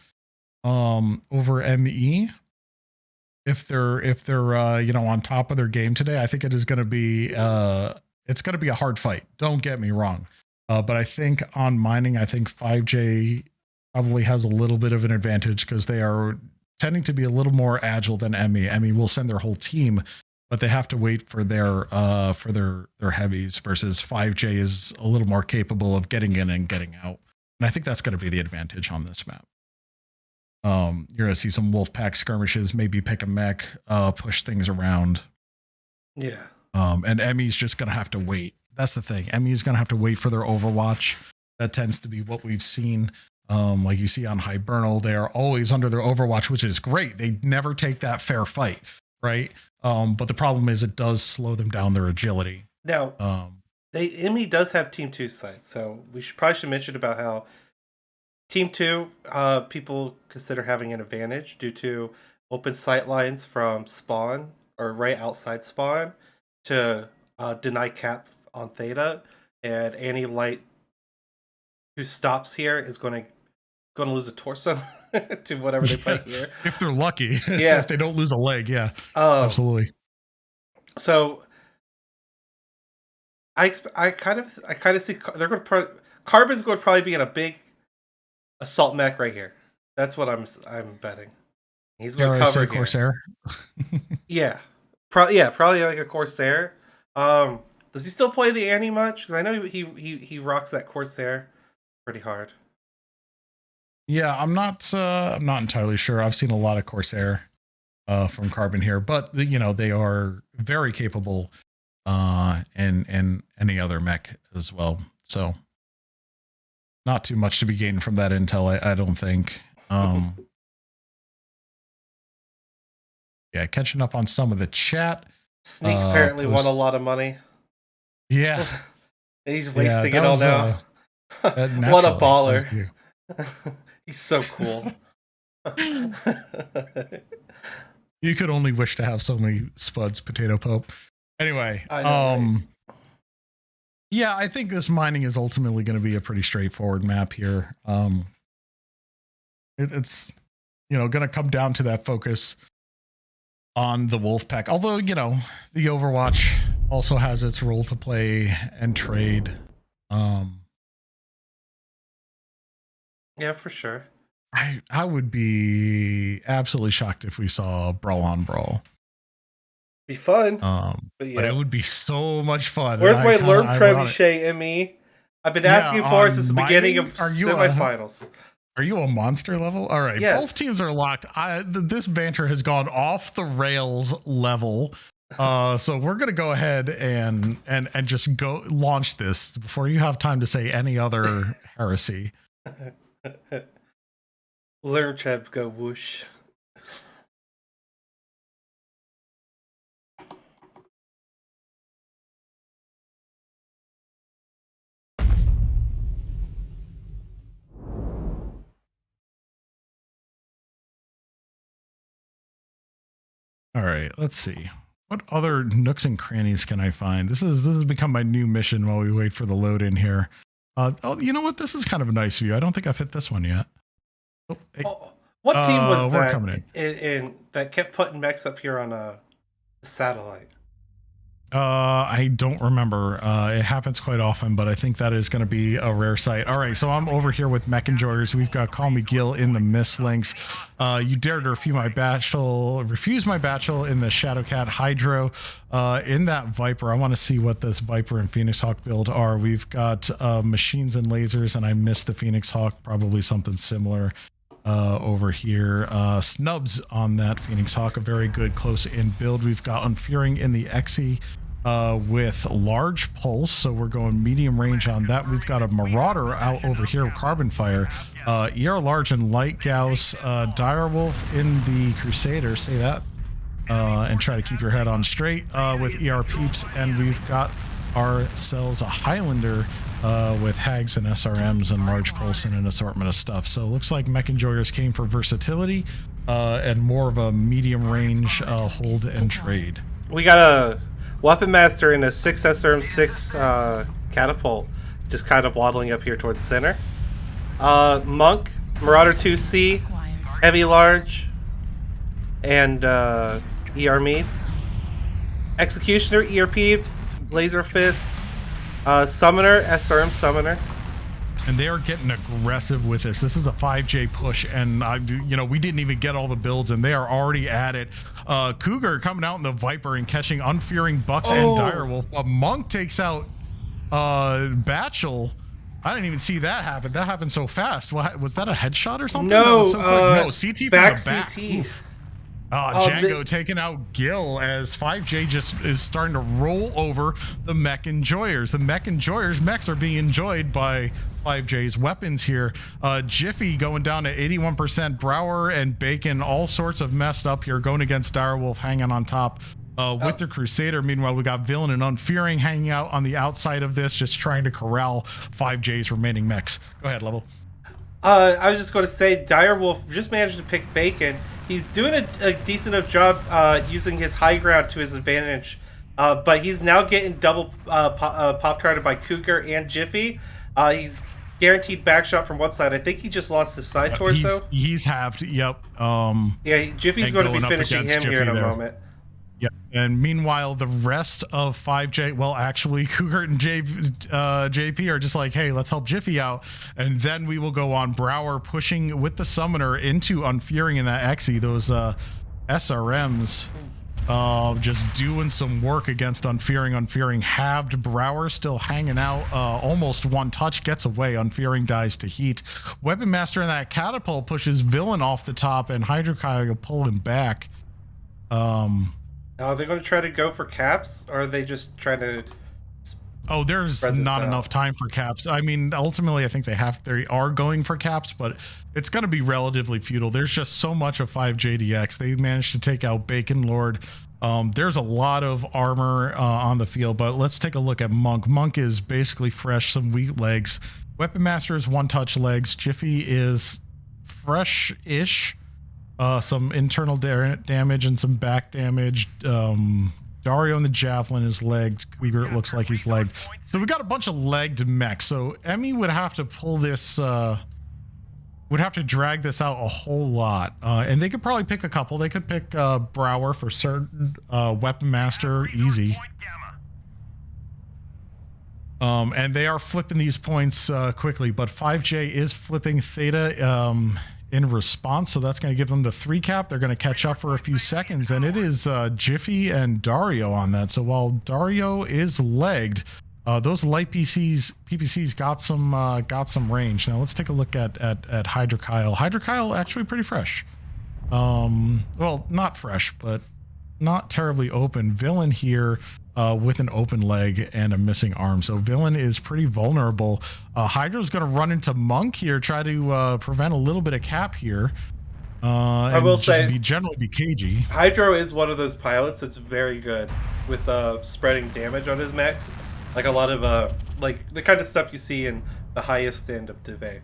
over ME. If they're on top of their game today, I think it is going to be it's going to be a hard fight. Don't get me wrong, but I think on mining, I think 5J probably has a little bit of an advantage because they are tending to be a little more agile than ME. ME will send their whole team, but they have to wait for their heavies, versus 5J is a little more capable of getting in and getting out. And I think that's going to be the advantage on this map. You're going to see some Wolfpack skirmishes, maybe pick a mech, push things around. Yeah. And ME's just going to have to wait. That's the thing. ME is going to have to wait for their Overwatch. That tends to be what we've seen. Like you see on Hibernal, they are always under their Overwatch, which is great. They never take that fair fight, right? But the problem is it does slow them down their agility. Now, ME does have Team 2 sites, so we probably should mention about how Team 2 people consider having an advantage due to open sight lines from spawn or right outside spawn to deny cap on Theta, and any light who stops here is going to lose a torso to whatever they play here. If they're lucky. Yeah. If they don't lose a leg. Yeah. Absolutely. So I kind of see they're going to Carbon's going to probably be in a big assault mech right here. That's what I'm betting. He's going to cover here. Corsair. Yeah, probably like a Corsair. Does he still play the Annie much? Because I know he rocks that Corsair pretty hard. Yeah, I'm not entirely sure. I've seen a lot of Corsair from Carbon here, but they are very capable in any other mech as well. So not too much to be gained from that intel, I don't think. Yeah, catching up on some of the chat. Sneak apparently won a lot of money. Yeah. He's wasting it all now. What a baller. He's so cool. You could only wish to have so many Spuds, Potato Pope. Anyway, right? Yeah, I think this mining is ultimately going to be a pretty straightforward map here. It's going to come down to that focus on the Wolfpack. Although, the Overwatch also has its role to play and trade. Yeah, for sure. I would be absolutely shocked if we saw brawl on brawl. Be fun. But it would be so much fun. Where's my Learn Trebuchet ME? I've been asking for it since the beginning of semifinals. Are you a monster level? All right. Yes. Both teams are locked. This banter has gone off the rails level. So we're gonna go ahead and just go launch this before you have time to say any other heresy. Learn Treb, go whoosh. All right, let's see. What other nooks and crannies can I find? This has become my new mission while we wait for the load in here. Oh, you know what? This is kind of a nice view. I don't think I've hit this one yet. Oh, hey. What team was that coming in that kept putting mechs up here on a satellite? I don't remember. It happens quite often, but I think that is going to be a rare sight. All right, so I'm over here with Mech Enjoyers. We've got Call Me Gil in the Miss Links. You dare to refuse my battle in the Shadowcat Hydro. In that Viper, I want to see what this Viper and Phoenix Hawk build are. We've got machines and lasers, and I missed the Phoenix Hawk, probably something similar. Over here, snubs on that Phoenix Hawk, a very good close-in build. We've got Unfearing in the XVII with large pulse, so we're going medium range on that. We've got a Marauder out over here with Carbon Fire, ER large and light Gauss, Direwolf in the Crusader, say that, and try to keep your head on straight with ER Peeps, and we've got ourselves a Highlander with Hags and SRMs and large pulse and an assortment of stuff. So it looks like Mech Enjoyers came for versatility and more of a medium range hold and trade. We got a Weapon Master in a 6 SRM 6 catapult, just kind of waddling up here towards center. Monk, Marauder 2C, Heavy Large, and ER Meats. Executioner, ER Peeps, Laser Fist, Summoner, SRM Summoner. And they are getting aggressive with this. This is a 5J push, and we didn't even get all the builds, and they are already at it. Cougar coming out in the Viper and catching Unfearing Bucks and Direwolf. A Monk takes out Batchel. I didn't even see that happen. That happened so fast. Was that a headshot or something? No, no, CT back from the back. CT. Oof. Django taking out Gil as 5J just is starting to roll over the Mech Enjoyers. The Mech Enjoyers mechs are being enjoyed by 5J's weapons here. Jiffy going down to 81%. Brower and Bacon, all sorts of messed up here, going against Direwolf, hanging on top with the Crusader. Meanwhile, we got Villain and Unfearing hanging out on the outside of this, just trying to corral 5J's remaining mechs. Go ahead, Level. I was just going to say, Direwolf just managed to pick Bacon. He's doing a decent enough job using his high ground to his advantage, but he's now getting double pop-tarted by Cougar and Jiffy. He's guaranteed backshot from one side. I think he just lost his side torso. He's halved, yep. Yeah, Jiffy's going to be finishing him Jiffy here in a moment. Yeah, and meanwhile, the rest of 5J, well, actually, Cougar and JP are just like, hey, let's help Jiffy out, and then we will go on Brower pushing with the Summoner into Unfearing in that Xe. Those SRMs just doing some work against Unfearing. Unfearing halved. Brower still hanging out. Almost one touch, gets away. Unfearing dies to heat. Weapon Master in that Catapult pushes Villain off the top, and Hydrokai will pull him back. Now, are they going to try to go for caps, or are they just trying to? Oh, there's not enough time for caps. I mean, ultimately, I think they are going for caps, but it's going to be relatively futile. There's just so much of 5JDX. They managed to take out Bacon Lord. There's a lot of armor on the field, but let's take a look at Monk. Monk is basically fresh, some weak legs. Weapon Master is one-touch legs. Jiffy is fresh-ish. Some internal damage and some back damage. Dario in the Javelin is legged. Uyghur, it looks like he's legged. So we got a bunch of legged mechs. So Emmy would have to pull this, would have to drag this out a whole lot. And they could probably pick a couple. They could pick Brower for certain, Weapon Master, easy. And they are flipping these points quickly, but 5J is flipping Theta in response, so that's going to give them the 3 cap. They're going to catch up for a few seconds, and it is Jiffy and Dario on that. So while Dario is legged, those light PPCs got some range. Now let's take a look at Hydrokyle. Hydrokyle actually pretty fresh. Well, not fresh, but not terribly open. Villain here with an open leg and a missing arm. So Villain is pretty vulnerable. Hydro's going to run into Monk here, try to prevent a little bit of cap here. I will say, generally be cagey. Hydro is one of those pilots that's very good with spreading damage on his mechs. Like a lot of like the kind of stuff you see in the highest end of Dive.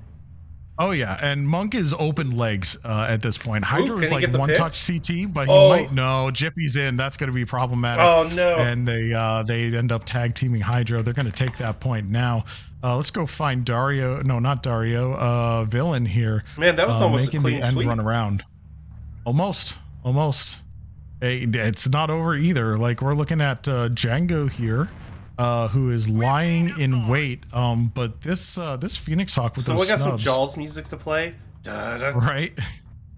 Oh yeah, and Monk is open legs at this point. Hydro is like one-touch CT, but he might know Jippy's in. That's going to be problematic. Oh no! And they end up tag teaming Hydro. They're going to take that point now. Let's go find Dario. No, not Dario. Villain here. Man, that was almost making a clean the end sweep. Run around. Almost. Hey, it's not over either. Like we're looking at Django here. Who is lying in wait? But this Phoenix Hawk with those got snubs. some Jaws music to play, right?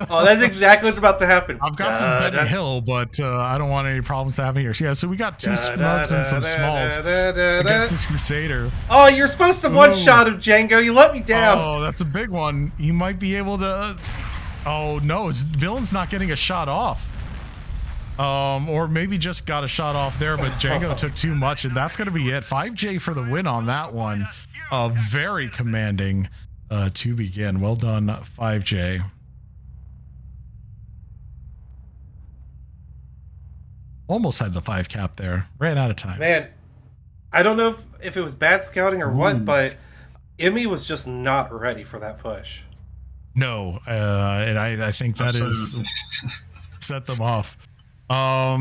Oh, that's exactly what's about to happen. I've got some Benny Hill, but I don't want any problems to happen here. So, yeah, so we got 2 snubs and some smalls against this Crusader. Oh, you're supposed to one-shot him, Django. You let me down. Oh, that's a big one. You might be able to. Oh no, Villain's not getting a shot off. Or maybe just got a shot off there, but Django took too much, and that's going to be it. 5J for the win on that one. Very commanding to begin. Well done, 5J. Almost had the 5 cap there. Ran out of time. Man, I don't know if it was bad scouting or what, but Emmy was just not ready for that push. No, and I think that is set them off.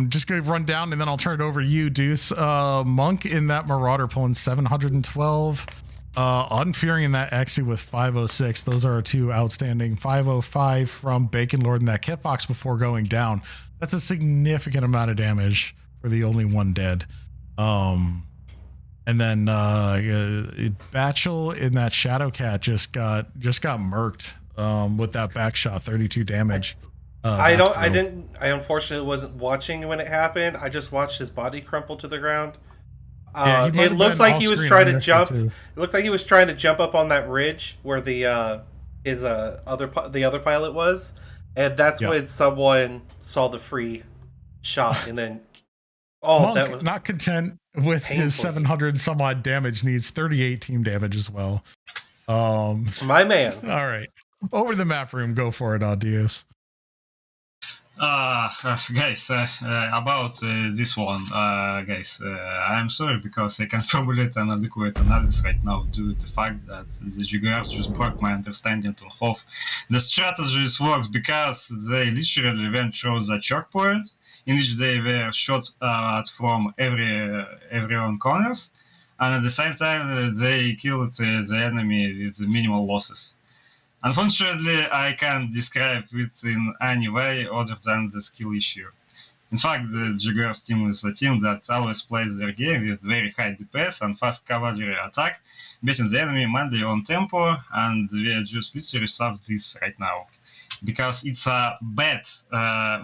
Just gonna run down and then I'll turn it over to you, Deuce. Monk in that Marauder pulling 712. Unfearing in that Xe with 506. Those are our 2 outstanding. 505 from Bacon Lord in that Kitfox before going down. That's a significant amount of damage for the only one dead. And then Batchel in that Shadowcat just got murked with that back shot, 32 damage. I unfortunately wasn't watching when it happened. I just watched his body crumple to the ground. It looks like he was trying to jump. It looked like he was trying to jump up on that ridge where the other pilot was, and that's when someone saw the free shot, and then Monk, that was not content with his 700 some odd damage, needs 38 team damage as well. My man. All right, over the map room. Go for it, Diaz. Guys, about this one, guys, I'm sorry because I can't formulate an adequate analysis right now due to the fact that the GGRs just broke my understanding to how the strategies works, because they literally went through the choke point in which they were shot from every on corners, and at the same time they killed the enemy with minimal losses. Unfortunately, I can't describe it in any way other than the skill issue. In fact, the Jaguars team is a team that always plays their game with very high DPS and fast cavalry attack, beating the enemy mainly on tempo, and we just literally solved this right now. Because it's a bad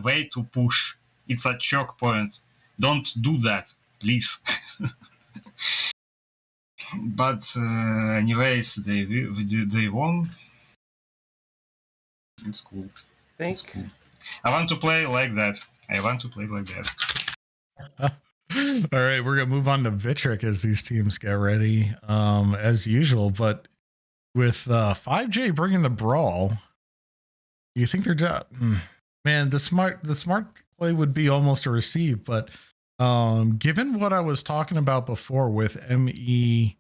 way to push. It's a choke point. Don't do that, please. But anyways, they won. It's cool. It's cool. I want to play like that. All right, we're gonna move on to Vitric as these teams get ready, as usual. But with 5J bringing the brawl, you think they're done? Man, the smart play would be almost a receive, but given what I was talking about before with ME,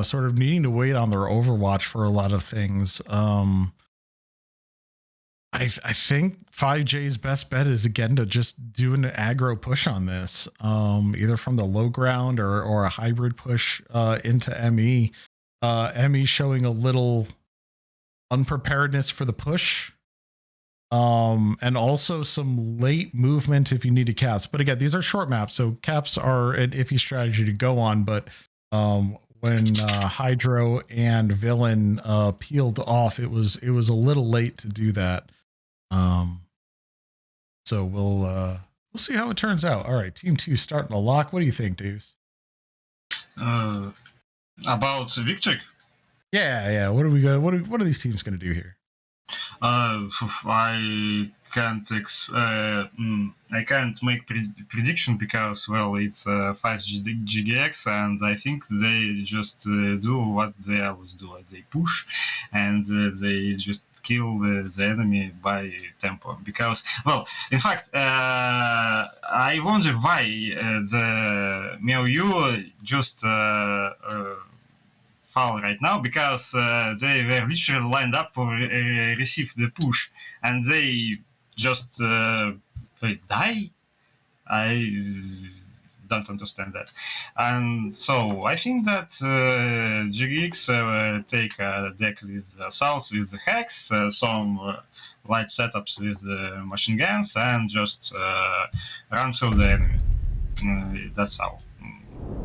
sort of needing to wait on their Overwatch for a lot of things, I think 5J's best bet is again to just do an aggro push on this, either from the low ground or a hybrid push into ME. ME showing a little unpreparedness for the push, and also some late movement if you need to caps. But again, these are short maps, so caps are an iffy strategy to go on. But when Hydro and Villain peeled off, it was a little late to do that. So we'll see how it turns out. All right, Team 2 starting to lock. What do you think, Deuce? About Victric? Yeah. What are we gonna? What are these teams gonna do here? I can't make prediction because it's 5GX, and I think they just do what they always do. They push, and they just kill the enemy by tempo. Because in fact, I wonder why the MWO just foul right now, because they were literally lined up for receive the push, and they just die. I don't understand that, and so I think that GX take a deck with assault with the hacks, some light setups with the machine guns, and just run through the enemy. That's how.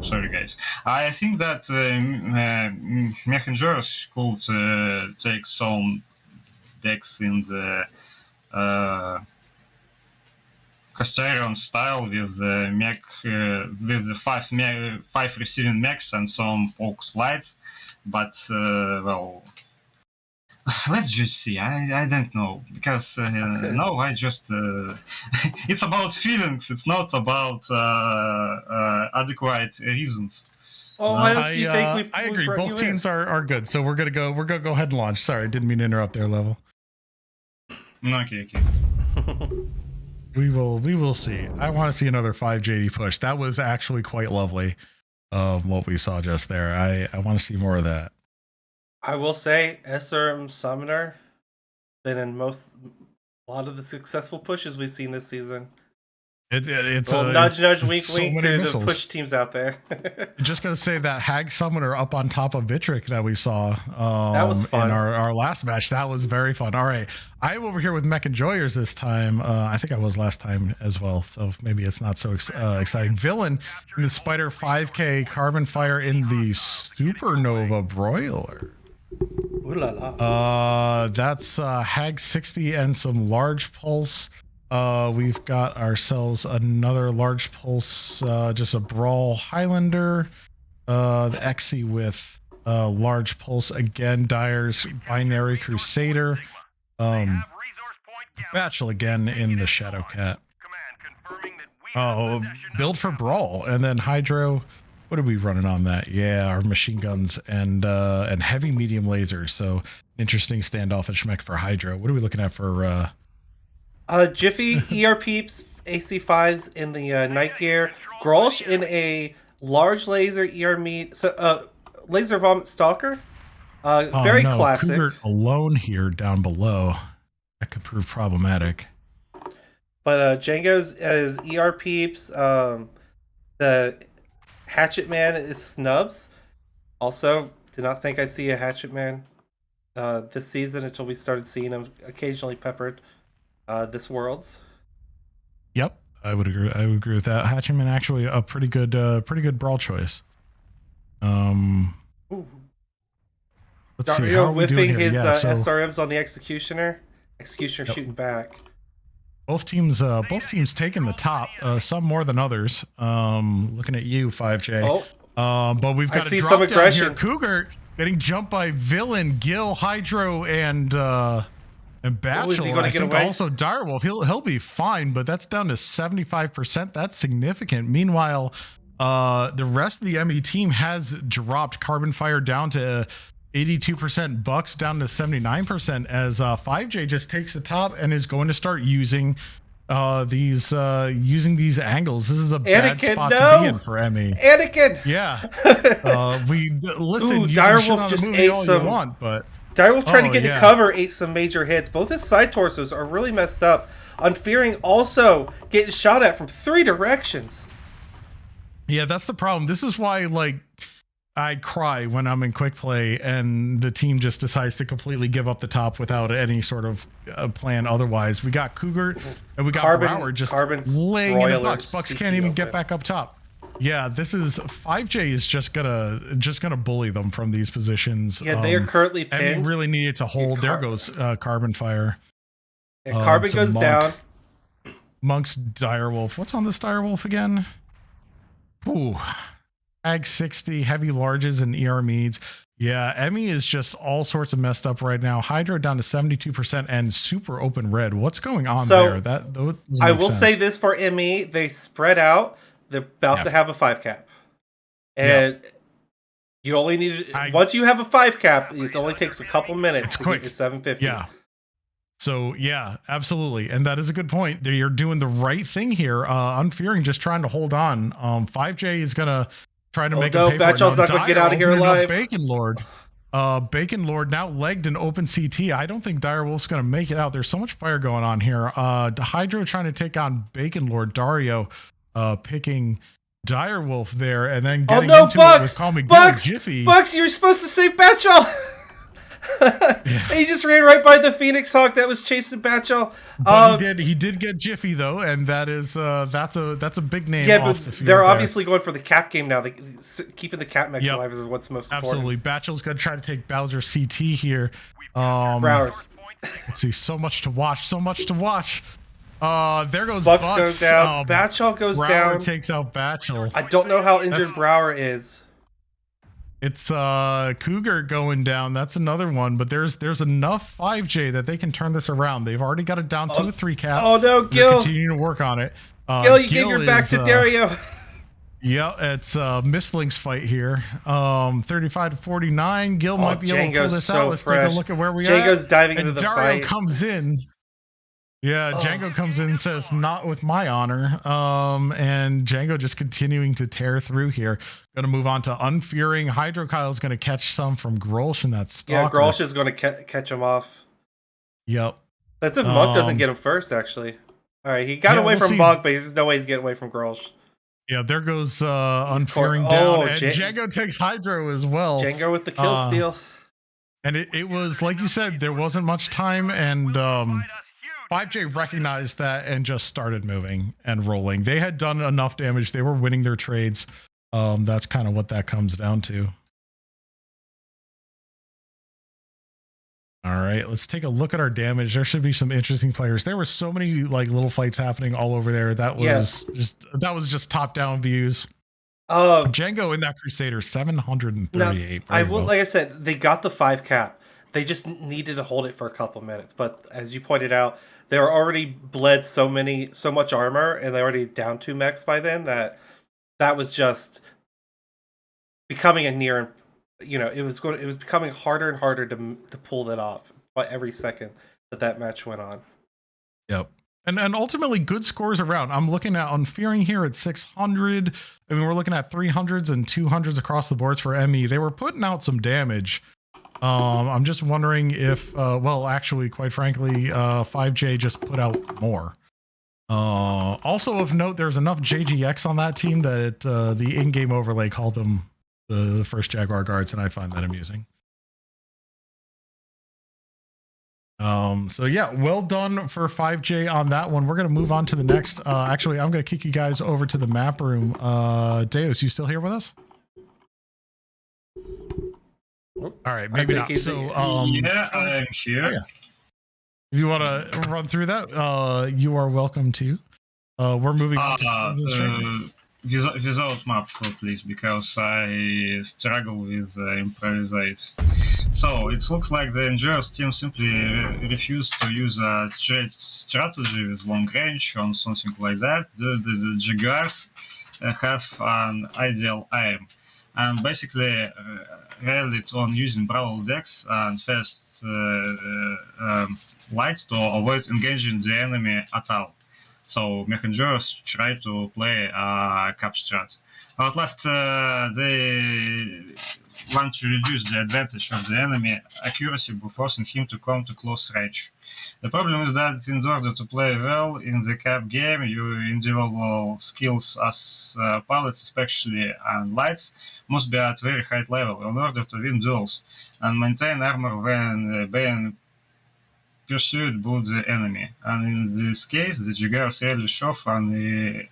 Sorry, guys. I think that Mech enjoyers could take some decks in the Casterion style with the mech, with the five receiving mechs and some poke slides. But let's just see. I don't know, because no, I just it's about feelings. It's not about adequate reasons. Oh, why else do you think I agree. Both teams are good, so we're gonna go ahead and launch. Sorry, didn't mean to interrupt their level. Okay. We will see. I want to see another 5JD push. That was actually quite lovely. What we saw just there. I want to see more of that. I will say, SRM Summoner been in a lot of the successful pushes we've seen this season. It's nudge, wink, wink to the push teams out there. Just gonna say that Hag Summoner up on top of Vitric that we saw that was fun. in our last match. That was very fun. All right, I'm over here with Mech Enjoyers this time. I think I was last time as well, so maybe it's not so exciting. Villain in the Spider 5K Carbon Fire in the Supernova Broiler. Ooh la la. That's Hag 60 and some large pulse. We've got ourselves another large pulse, just a Brawl Highlander, the XVII with large pulse again, Dyer's Binary Crusader, Batchel again in the Shadow Cat. Build for Brawl, and then Hydro. What are we running on that? Yeah, our machine guns and heavy medium lasers. So interesting standoff at Schmeck for Hydro. What are we looking at for? Jiffy, ERPeeps, AC5s in the night gear, Grolsch in a large laser laser vomit stalker. Very classic. Cougar alone here down below. That could prove problematic. But Django's is ERPeeps. The Hatchet Man is Snubs. Also, did not think I'd see a Hatchet Man this season until we started seeing him occasionally peppered this Worlds. Yep. I would agree. I would agree with that. Hatchiman actually a pretty good brawl choice. Ooh. Let's see. Dario How are we doing whiffing here? his So SRMs on the Executioner. Executioner Yep. shooting back. both teams taking the top. Some more than others. Looking at you, 5J. But we've I got a see drop some down aggression. here. Cougar getting jumped by Villain, Gil, Hydro, and Batchel. is he gonna I get think away? also Direwolf. He'll be fine, but that's down to 75%. That's significant. Meanwhile, the rest of the ME team has dropped. Carbon Fire down to 82%, Bucks down to 79%, as 5J just takes the top and is going to start using these angles. This is a bad Anakin, spot no! to be in for ME. Anakin! Yeah. We listen. Ooh, You can shit Direwolf on just the movie ate all some- you want, but Direwolf trying to Oh, get yeah. to cover, ate some major hits. Both his side torsos are really messed up. Unfearing also getting shot at from 3 directions. yeah, that's the problem. This is why, like, I cry when I'm in quick play and the team just decides to completely give up the top without any sort of plan. Otherwise, we got Cougar and we got Brower just Carbon's laying in the broiler Bucks. Bucks CT can't even get open. back up top. Yeah, this is 5J is just gonna bully them from these positions. Yeah, they are currently and pinned. he really needed to hold. There goes Carbon Fire. Yeah, Carbon to goes Monk. down. Monk's Direwolf. What's on this Direwolf again? Ooh. Ag 60, heavy larges, and ER meads. Yeah, Emmy is just all sorts of messed up right now. Hydro down to 72% and super open red. What's going on So, there? Those I make will sense. say this for ME, they spread out. They're about to have a 5 cap. And you only need once you have a 5 cap, it only takes a couple minutes It's to quick. get your 750. Yeah. So yeah, absolutely. And that is a good point. You're doing the right thing here. Unfearing just trying to hold on. 5J is gonna try to make him pay for it. Batchel's not gonna get out of here opening up alive. Bacon Lord. Bacon Lord now legged in open CT. I don't think Direwolf's gonna make it out. There's so much fire going on here. Hydro trying to take on Bacon Lord. Dario picking Direwolf there and then getting into it with Call Me Jiffy. Bucks, you were supposed to save Batchel. He just ran right by the Phoenix Hawk that was chasing Batchel. But he did get Jiffy though, and that is that's a big name. Yeah, off but the field they're there. obviously going for the cap game now. Keeping the cap mech alive is what's most important. Absolutely. Batchel's gonna try to take Bowser CT here. Browers. Let's see, so much to watch. There goes Bucks Bucks. goes down. Batchel goes Brower down. takes out Batchel. I don't know how injured Brower is. It's Cougar going down. That's another one, but there's enough 5J that they can turn this around. They've already got it down to a 3 cap. Oh no, They're Gil! continuing to work on it. Gil, you gave your back to Dario. Yeah, it's Mistling's fight here. 35 to 49. Gil might be able to pull this out. Let's take a look at where we are. Django's diving into the Dario fight. comes in. Yeah, Django comes in and says, "Not with my honor." And Django just continuing to tear through here. Going to move on to Unfearing. Hydro Kyle's going to catch some from Grolsch in that stalker. Yeah, Grolsch is going to catch him off. Yep. That's if Monk doesn't get him first, actually. All right, he got away from Monk, but there's no way he's getting away from Grolsch. Yeah, there goes Unfearing down. And Django takes Hydro as well. Django with the kill steal. And it was, like you said, there wasn't much time, and 5J recognized that and just started moving and rolling. They had done enough damage. They were winning their trades. That's kind of what that comes down to. All right, let's take a look at our damage. There should be some interesting players. There were so many like little fights happening all over there. That was just top down views. Django in that Crusader 738. Like I said, they got the 5 cap. They just needed to hold it for a couple minutes. But as you pointed out, they were already bled so much armor, and they already down 2 mechs by then that was just becoming a near. It was becoming harder and harder to pull that off by every second that match went on. Yep. And ultimately good scores around. I'm looking at Unfearing here at 600. I mean, we're looking at 300s and 200s across the boards for ME. They were putting out some damage. I'm just wondering if, actually, quite frankly, 5J just put out more. Also of note, there's enough JGX on that team that the in-game overlay called them the first Jaguar guards, and I find that amusing. So yeah, well done for 5J on that one. We're gonna move on to the next. Actually, I'm gonna kick you guys over to the map room. Deus, you still here with us? All right, maybe not. So yeah, I'm here. Oh, yeah. If you want to run through that, you are welcome to. We're moving on to without map, please, because I struggle with improvise. So it looks like the Endurance team simply refused to use a trade strategy with long range or something like that. The Jaguars have an ideal aim, and basically relied on using barrel decks and fast lights to avoid engaging the enemy at all. So Mechangers try to play a cap strat. At last, they want to reduce the advantage of the enemy accuracy by forcing him to come to close range. The problem is that in order to play well in the cap game, your individual skills as pilots, especially and lights, must be at very high level in order to win duels and maintain armor when being pursued by the enemy. And in this case, the Jaguars really show an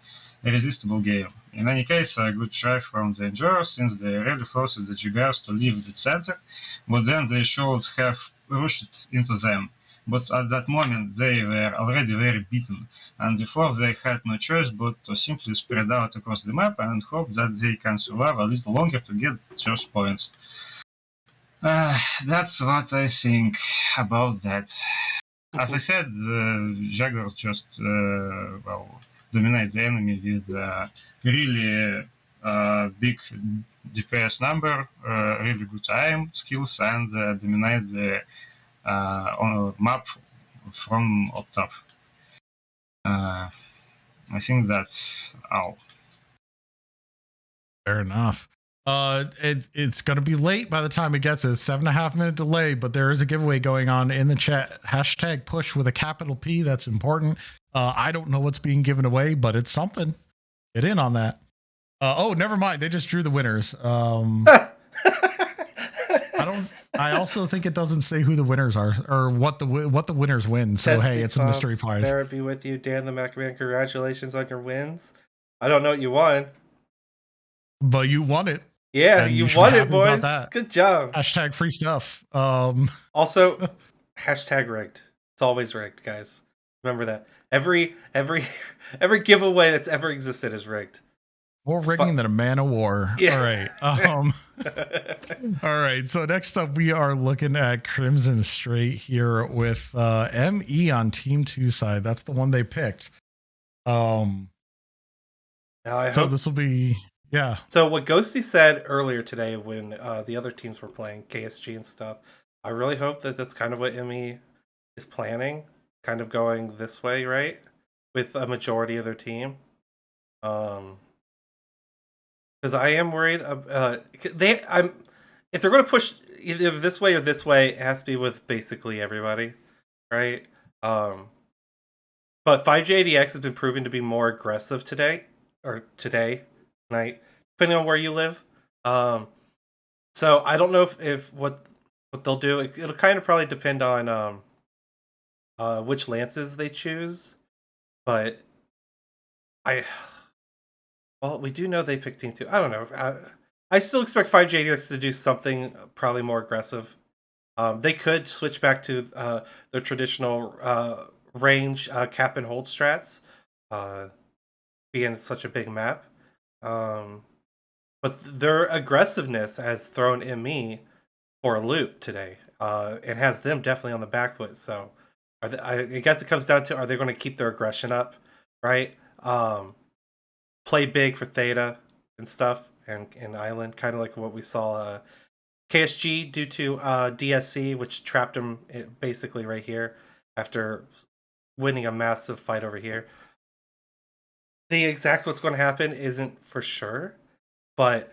irresistible game. In any case, a good try from the Endurers, since they really forced the Jaguars to leave the center, but then they should have rushed into them. But at that moment, they were already very beaten, and therefore they had no choice but to simply spread out across the map and hope that they can survive a little longer to get first points. That's what I think about that. As I said, the Jaguars just dominate the enemy with really big DPS number, really good aim skills, and dominate the on map from up top. I think that's all. Fair enough. It's gonna be late by the time it gets a 7.5 minute delay, but there is a giveaway going on in the chat. Hashtag push with a capital P. That's important. I don't know what's being given away, but it's something. Get in on that. Oh, never mind. They just drew the winners. I also think it doesn't say who the winners are or what the winners win. So hey, it's a mystery prize. There be with you, Dan the Mac Man. Congratulations on your wins. I don't know what you won, but you won it. Yeah, you won it, boys. Good job. Hashtag free stuff. Also, hashtag rigged. It's always rigged, guys. Remember that. Every giveaway that's ever existed is rigged. More rigging than a man of war. Yeah. All right. All right. So next up, we are looking at Crimson Straight here with ME on Team 2 side. That's the one they picked. So this will be, yeah. So what Ghosty said earlier today when the other teams were playing KSG and stuff, I really hope that that's kind of what ME is planning, kind of going this way, right? With a majority of their team. Because I am worried. If they're going to push either this way or this way, it has to be with basically everybody, right? But 5JDX has been proven to be more aggressive today night, depending on where you live. So I don't know if what they'll do. It'll kind of probably depend on which lances they choose, but well, we do know they picked Team 2. I don't know. I still expect 5JDX to do something probably more aggressive. They could switch back to their traditional range cap and hold strats, being such a big map. But their aggressiveness has thrown ME for a loop today, and has them definitely on the back foot. So I guess it comes down to, are they going to keep their aggression up, right? Play big for Theta and stuff, and Island, kind of like what we saw KSG do to DSC, which trapped him basically right here after winning a massive fight over here. The exact what's going to happen isn't for sure, but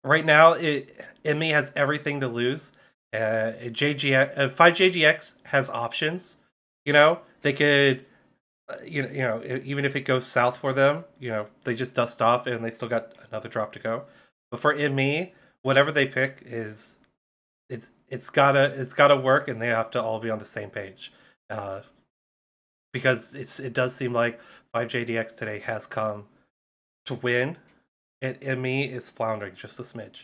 right now ME has everything to lose. 5JGX has options. You know, they could. You know, even if it goes south for them, you know, they just dust off and they still got another drop to go. But for ME, whatever they pick it's it's gotta work, and they have to all be on the same page, because it does seem like 5JDX today has come to win, and ME is floundering just a smidge,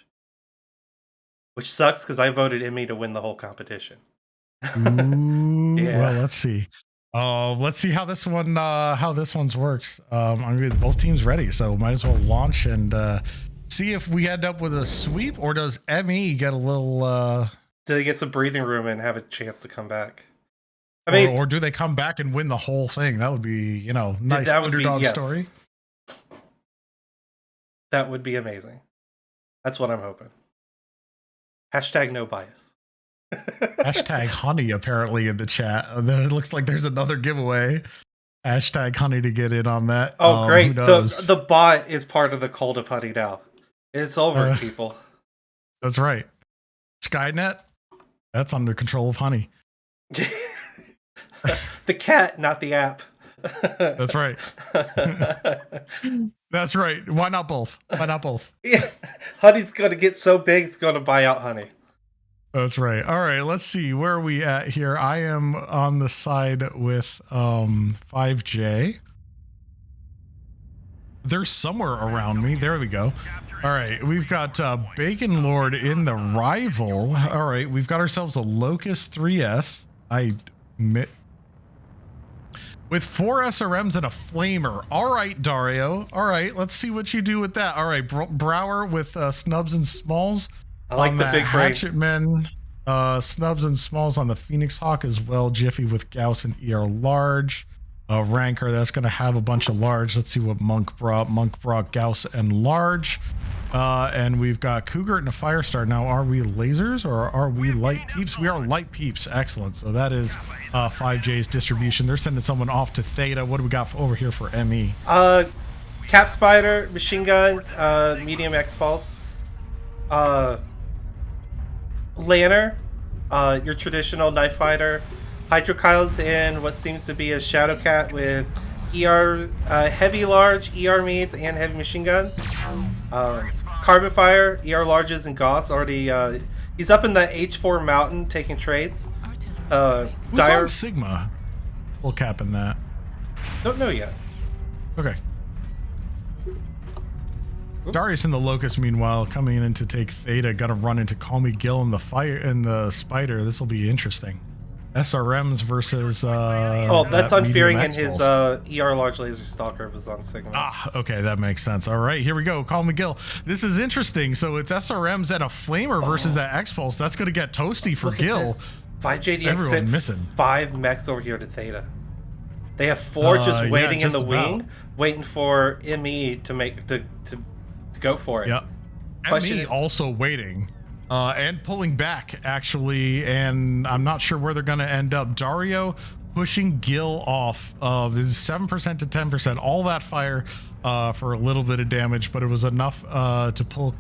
which sucks because I voted ME to win the whole competition. Ooh, Yeah. Well, let's see. Let's see how this one's works. I'm gonna be both teams ready, so might as well launch and see if we end up with a sweep, or does ME get a little Do they get some breathing room and have a chance to come back? I mean, or do they come back and win the whole thing? That would be, nice that would be- underdog yes. story. that would be amazing. That's what I'm hoping. Hashtag no bias. Hashtag honey apparently in the chat. Then it looks like there's another giveaway. Hashtag honey to get in on that. Oh, great. Who knows? The bot is part of the cult of honey now. It's over, people. That's right. Skynet, that's under control of honey. The cat, not the app. That's right. That's right. Why not both? Why not both? Yeah. Honey's going to get so big, it's going to buy out honey. That's right. All right, let's see. Where are we at here? I am on the side with 5J. They're somewhere around me. There we go. All right, we've got Bacon Lord in the rival. All right, we've got ourselves a Locust 3S. With 4 SRMs and a flamer. All right, Dario. All right, let's see what you do with that. All right, Brower with snubs and smalls. I like the big brain. Hatchetmen, snubs and smalls on the Phoenix Hawk as well. Jiffy with Gauss and ER large. Ranker, that's going to have a bunch of large. Let's see what Monk brought. Monk brought Gauss and large. And we've got Cougar and a Firestar. Now, are we lasers or are we light peeps? We are light peeps. Excellent. So that is 5J's distribution. They're sending someone off to Theta. What do we got over here for ME? Cap Spider, machine guns, medium X-Pulse. Lanner, your traditional knife fighter. Hydrokyles in what seems to be a Shadow Cat with ER, heavy large, ER meads, and heavy machine guns. Carbon Fire, ER larges, and Gauss already. He's up in the H4 mountain taking trades. Who's on Sigma? We'll cap in that. Don't know yet. Okay. Darius and the Locust, meanwhile, coming in to take Theta, gonna run into Call Me Gil and the Fire and the Spider. This will be interesting. SRMs versus that's Unfearing, and his ER large laser stalker was on Sigma. Okay, that makes sense. All right, here we go. Call McGill. This is interesting. So it's SRMs and a flamer versus that X-Pulse. That's gonna get toasty for Gil. 5JDX sent missing 5 mechs over here to Theta. They have 4 just waiting in the wing, waiting for ME to go for it. Yep. ME also waiting. And pulling back, actually, and I'm not sure where they're going to end up. Dario pushing Gil off of his 7% to 10%. All that fire for a little bit of damage, but it was enough to pull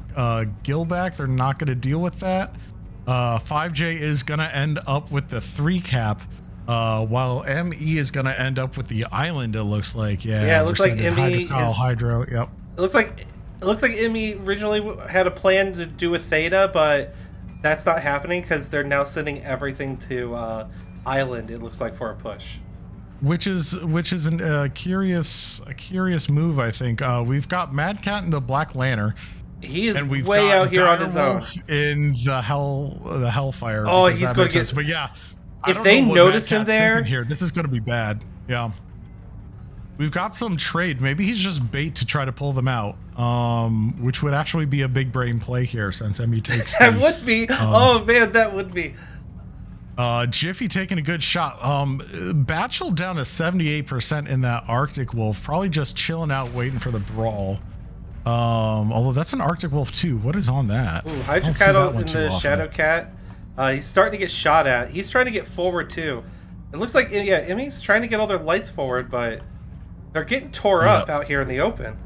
Gil back. They're not going to deal with that. 5J is going to end up with the 3 cap, while ME is going to end up with the island, it looks like. Yeah, it looks like ME Hydro. Yep. It looks like ME originally had a plan to do with Theta, but that's not happening because they're now sending everything to Island. It looks like for a push, which is a curious move. I think we've got Mad Cat and the Black Lantern. He is way out here on his own in the Hellfire. Oh, he's going to get. But yeah, if they notice him there, here, this is going to be bad. Yeah. We've got some trade. Maybe he's just bait to try to pull them out, which would actually be a big brain play here since ME takes that would be. Oh, man, that would be. Jiffy taking a good shot. Batchel down to 78% in that Arctic Wolf. Probably just chilling out, waiting for the brawl. Although that's an Arctic Wolf too. What is on that? Ooh, Hydrocat in the Shadow Cat. He's starting to get shot at. He's trying to get forward too. It looks like, yeah, ME's trying to get all their lights forward, but they're getting tore up out here in the open.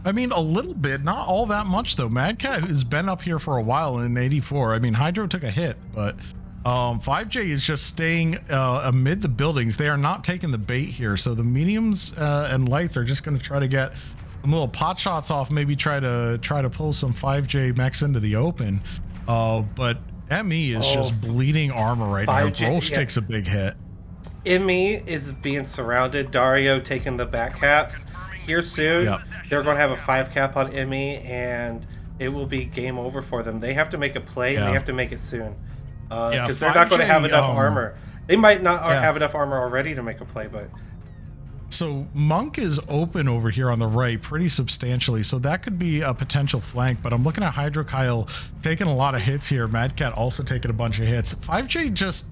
I mean, a little bit, not all that much though. Mad Cat has been up here for a while in 84. I mean, Hydro took a hit, but 5J is just staying amid the buildings. They are not taking the bait here, so the mediums and lights are just going to try to get some little pot shots off. Maybe try to pull some 5J mechs into the open. But ME is just bleeding armor right now. 5J Grolsch takes a big hit. ME is being surrounded. Dario taking the back caps. Here soon, Yep. they're going to have a 5 cap on ME, and it will be game over for them. They have to make a play, and they Yeah. have to make it soon. Yeah, Because they're not going to have 5J, enough armor. They might not yeah. have enough armor already to make a play, but... So Monk is open over here on the right pretty substantially, so that could be a potential flank, but I'm looking at Hydrokyle taking a lot of hits here. Mad Cat also taking a bunch of hits. 5J just,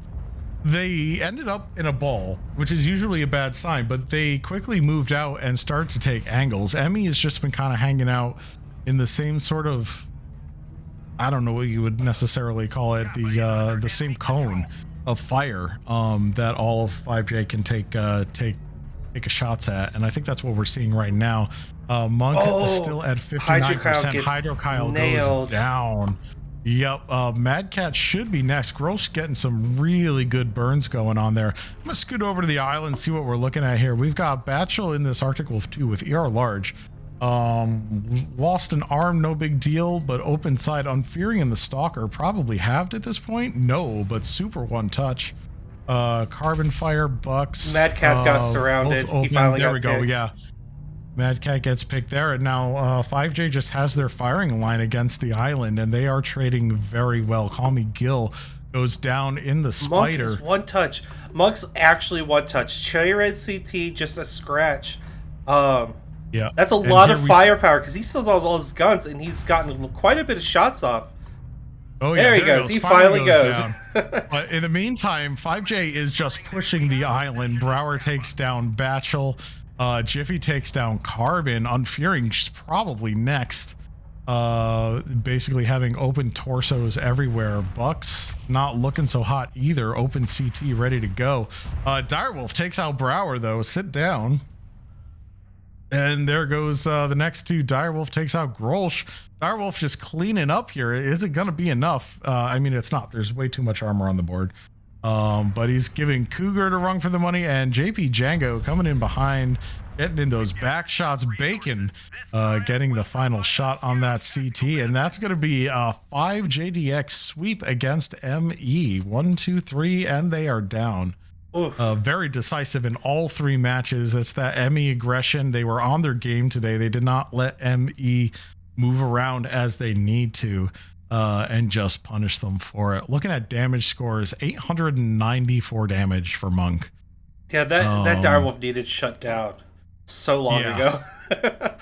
they ended up in a ball, which is usually a bad sign, but they quickly moved out and started to take angles. Emmy has just been kind of hanging out in the same sort of, I don't know what you would necessarily call it, the same cone of fire that all of 5J can take a shots at, and I think that's what we're seeing right now. Monk is still at 59%. Hydrokyle goes down. Yep. Mad Cat should be next. Grolsch getting some really good burns going on there. I'm gonna scoot over to the island, see what we're looking at here. We've got Batchel in this Arctic Wolf 2 with ER large. Lost an arm, no big deal, but open side Unfearing and the Stalker probably halved at this point. No, but super one touch. Carbon Fire, Bucks. Mad Cat got surrounded. He finally there got we go. picked. Yeah. Mad Cat gets picked there, and now 5J just has their firing line against the island, and they are trading very well. Call Me Gil goes down in the spider. Monk is one touch. Monk's actually one touch. Cherry Red CT, just a scratch. Yeah, that's a lot of firepower because he still has all his guns, and he's gotten quite a bit of shots off. Oh yeah, there he goes. He finally goes. But in the meantime, 5J is just pushing the island. Brower takes down Batchel. Jiffy takes down Carbon. Unfearing's probably next. Basically having open torsos everywhere. Bucks not looking so hot either. Open CT ready to go. Direwolf takes out Brower though. Sit down. And there goes the next two. Direwolf takes out Grolsch. Direwolf just cleaning up here. Is it going to be enough? I mean, it's not. There's way too much armor on the board. But he's giving Cougar to run for the money. And JP Django coming in behind, getting in those back shots. Bacon getting the final shot on that CT. And that's going to be a 5 JDX sweep against ME. 1, 2, 3, and they are down. Very decisive in all three matches. It's that ME aggression. They were on their game today. They did not let ME move around as they need to and just punish them for it. Looking at damage scores, 894 damage for Monk. Yeah, that Direwolf needed shut down so long ago.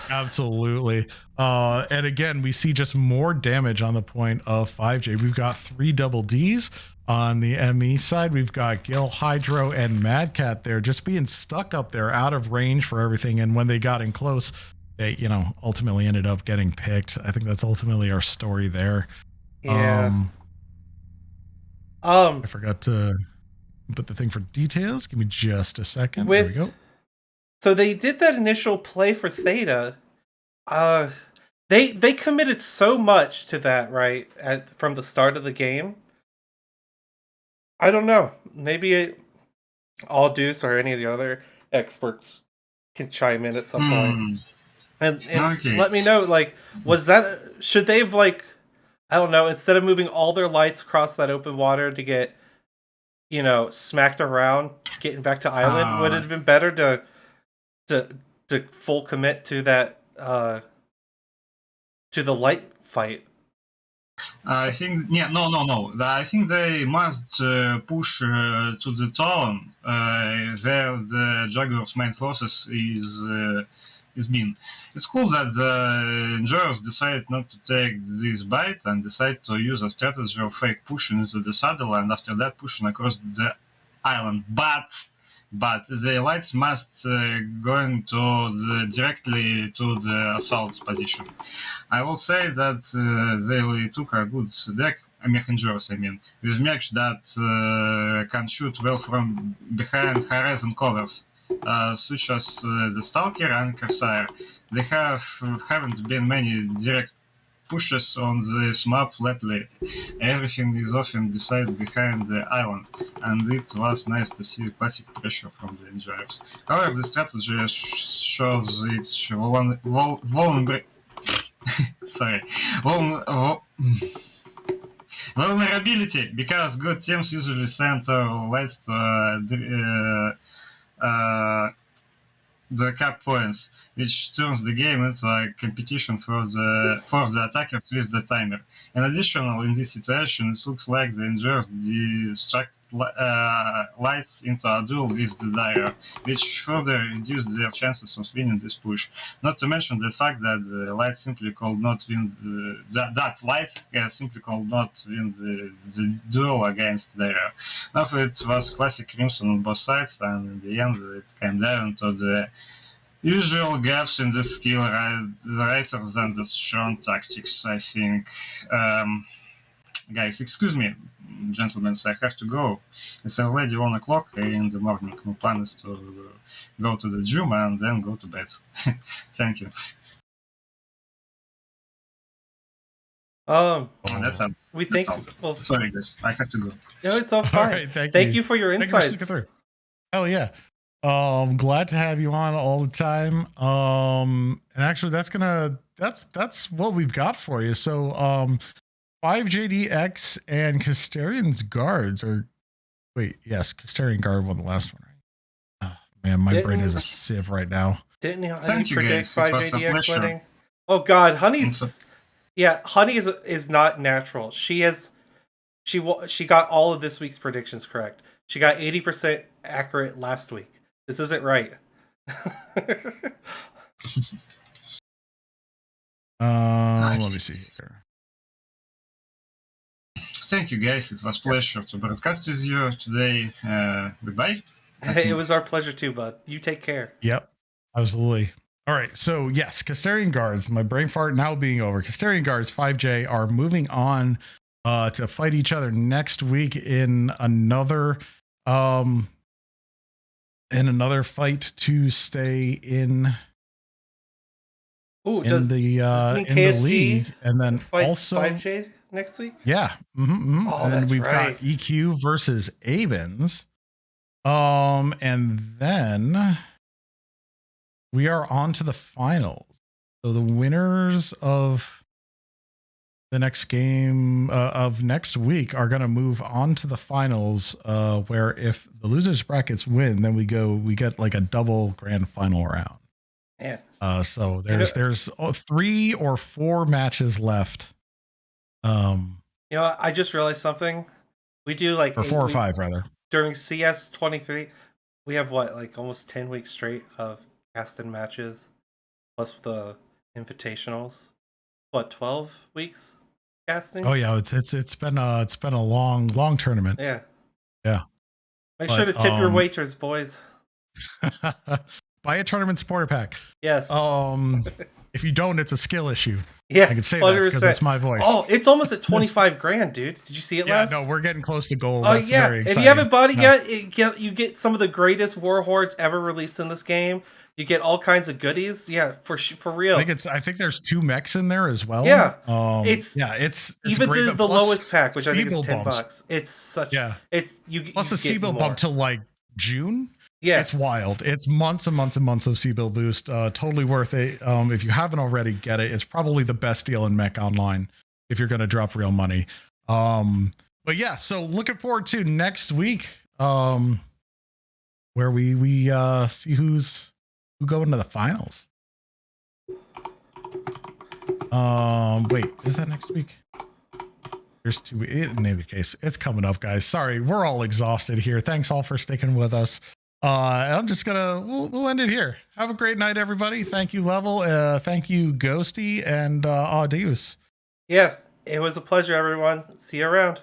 Absolutely. And again, we see just more damage on the point of 5J. We've got 3 double Ds. On the ME side, we've got Gil, Hydro, and Mad Cat there just being stuck up there out of range for everything. And when they got in close, they, ultimately ended up getting picked. I think that's ultimately our story there. Yeah. I forgot to put the thing for details. Give me just a second. There we go. So they did that initial play for Theta. They committed so much to that, right? From the start of the game. I don't know. Maybe All Deuce or any of the other experts can chime in at some point. And let me know, was that... Should they have, I don't know, instead of moving all their lights across that open water to get, smacked around, getting back to island, would it have been better to full commit to that, to the light fight? I think no. I think they must push to the town where the Jaguar's main forces is being. It's cool that the enjoyers decided not to take this bite and decide to use a strategy of fake pushing into the saddle and after that pushing across the island. But the lights must going directly to the assault position. I will say that they took a good deck, Mech Enjoyers, with mechs that can shoot well from behind horizon covers, such as the Stalker and Corsair. They haven't been many direct pushes on this map lately. Everything is often decided behind the island, and it was nice to see classic pressure from the enjoyers. However, the strategy shows its vulnerability, because good teams usually send lights to the cap points, which turns the game into a competition for the attackers with the timer. In addition, in this situation, it looks like the Rangers distract lights into a duel with the Dire, which further reduced their chances of winning this push. Not to mention the fact that the light simply could not win that light simply could not win the duel against Dire. Now it was classic Crimson on both sides, and in the end it came down to the usual gaps in the skill rather than the strong tactics, I think. Guys, excuse me, gentlemen, so I have to go. It's already 1 o'clock in the morning. My plan is to go to the gym and then go to bed. Thank you. That's all. We think. Well, sorry, guys, I have to go. No, it's all fine. All right, thank you for your insights. Hell yeah. Glad to have you on all the time. And actually that's what we've got for you. So 5JDX and Casterian's guards are Casterian guard won the last one, right? Oh, man, my brain is a sieve right now. Didn't Honey predict 5JDX winning? Oh god, Honey's Honey is not natural. She got all of this week's predictions correct. She got 80% accurate last week. This isn't right. Let me see here. Thank you, guys. It was a pleasure to broadcast with you today. Goodbye. It was our pleasure too, bud. You take care. Yep, absolutely. All right, so yes, Casterian guards. My brain fart now being over. Casterian guards 5J are moving on to fight each other next week in another fight to stay in the league, and then also 5J next week. Yeah, and then we've got EQ versus Avens, and then we are on to the finals. So the winners of the next game of next week are going to move on to the finals, where if the losers brackets win, then we get like a double grand final round. Yeah. So there's 3 or 4 matches left. I just realized something. We do like or 4 or 5 rather. During CS 23, we have almost 10 weeks straight of casting matches, plus the invitationals. 12 weeks casting? Oh yeah, it's been a long tournament. Yeah. Make sure to tip your waiters, boys. Buy a tournament supporter pack. Yes. If you don't, it's a skill issue. Yeah, I can say 100%. That because it's my voice. Oh, it's almost at 25 grand, dude. Did you see it last? Yeah, no, we're getting close to gold. Oh, That's yeah. very exciting. If you haven't bought it yet, you get some of the greatest war hordes ever released in this game. You get all kinds of goodies. Yeah, for real. I think there's 2 mechs in there as well. Yeah. It's even great, the lowest pack, which I think is $10. Bumps. It's such plus a C-bill bump till like June. Yeah, it's wild. It's months and months and months of C-bill boost. Totally worth it. If you haven't already, get it. It's probably the best deal in Mech Online if you're going to drop real money. But yeah, so looking forward to next week, where we see who go into the finals. Wait, is that next week? There's 2 weeks. In any case, it's coming up, guys. Sorry, we're all exhausted here. Thanks all for sticking with us. And I'm just we'll end it here. Have a great night, everybody. Thank you, Level. Thank you, Ghosty, and adios. Yeah, it was a pleasure, everyone. See you around.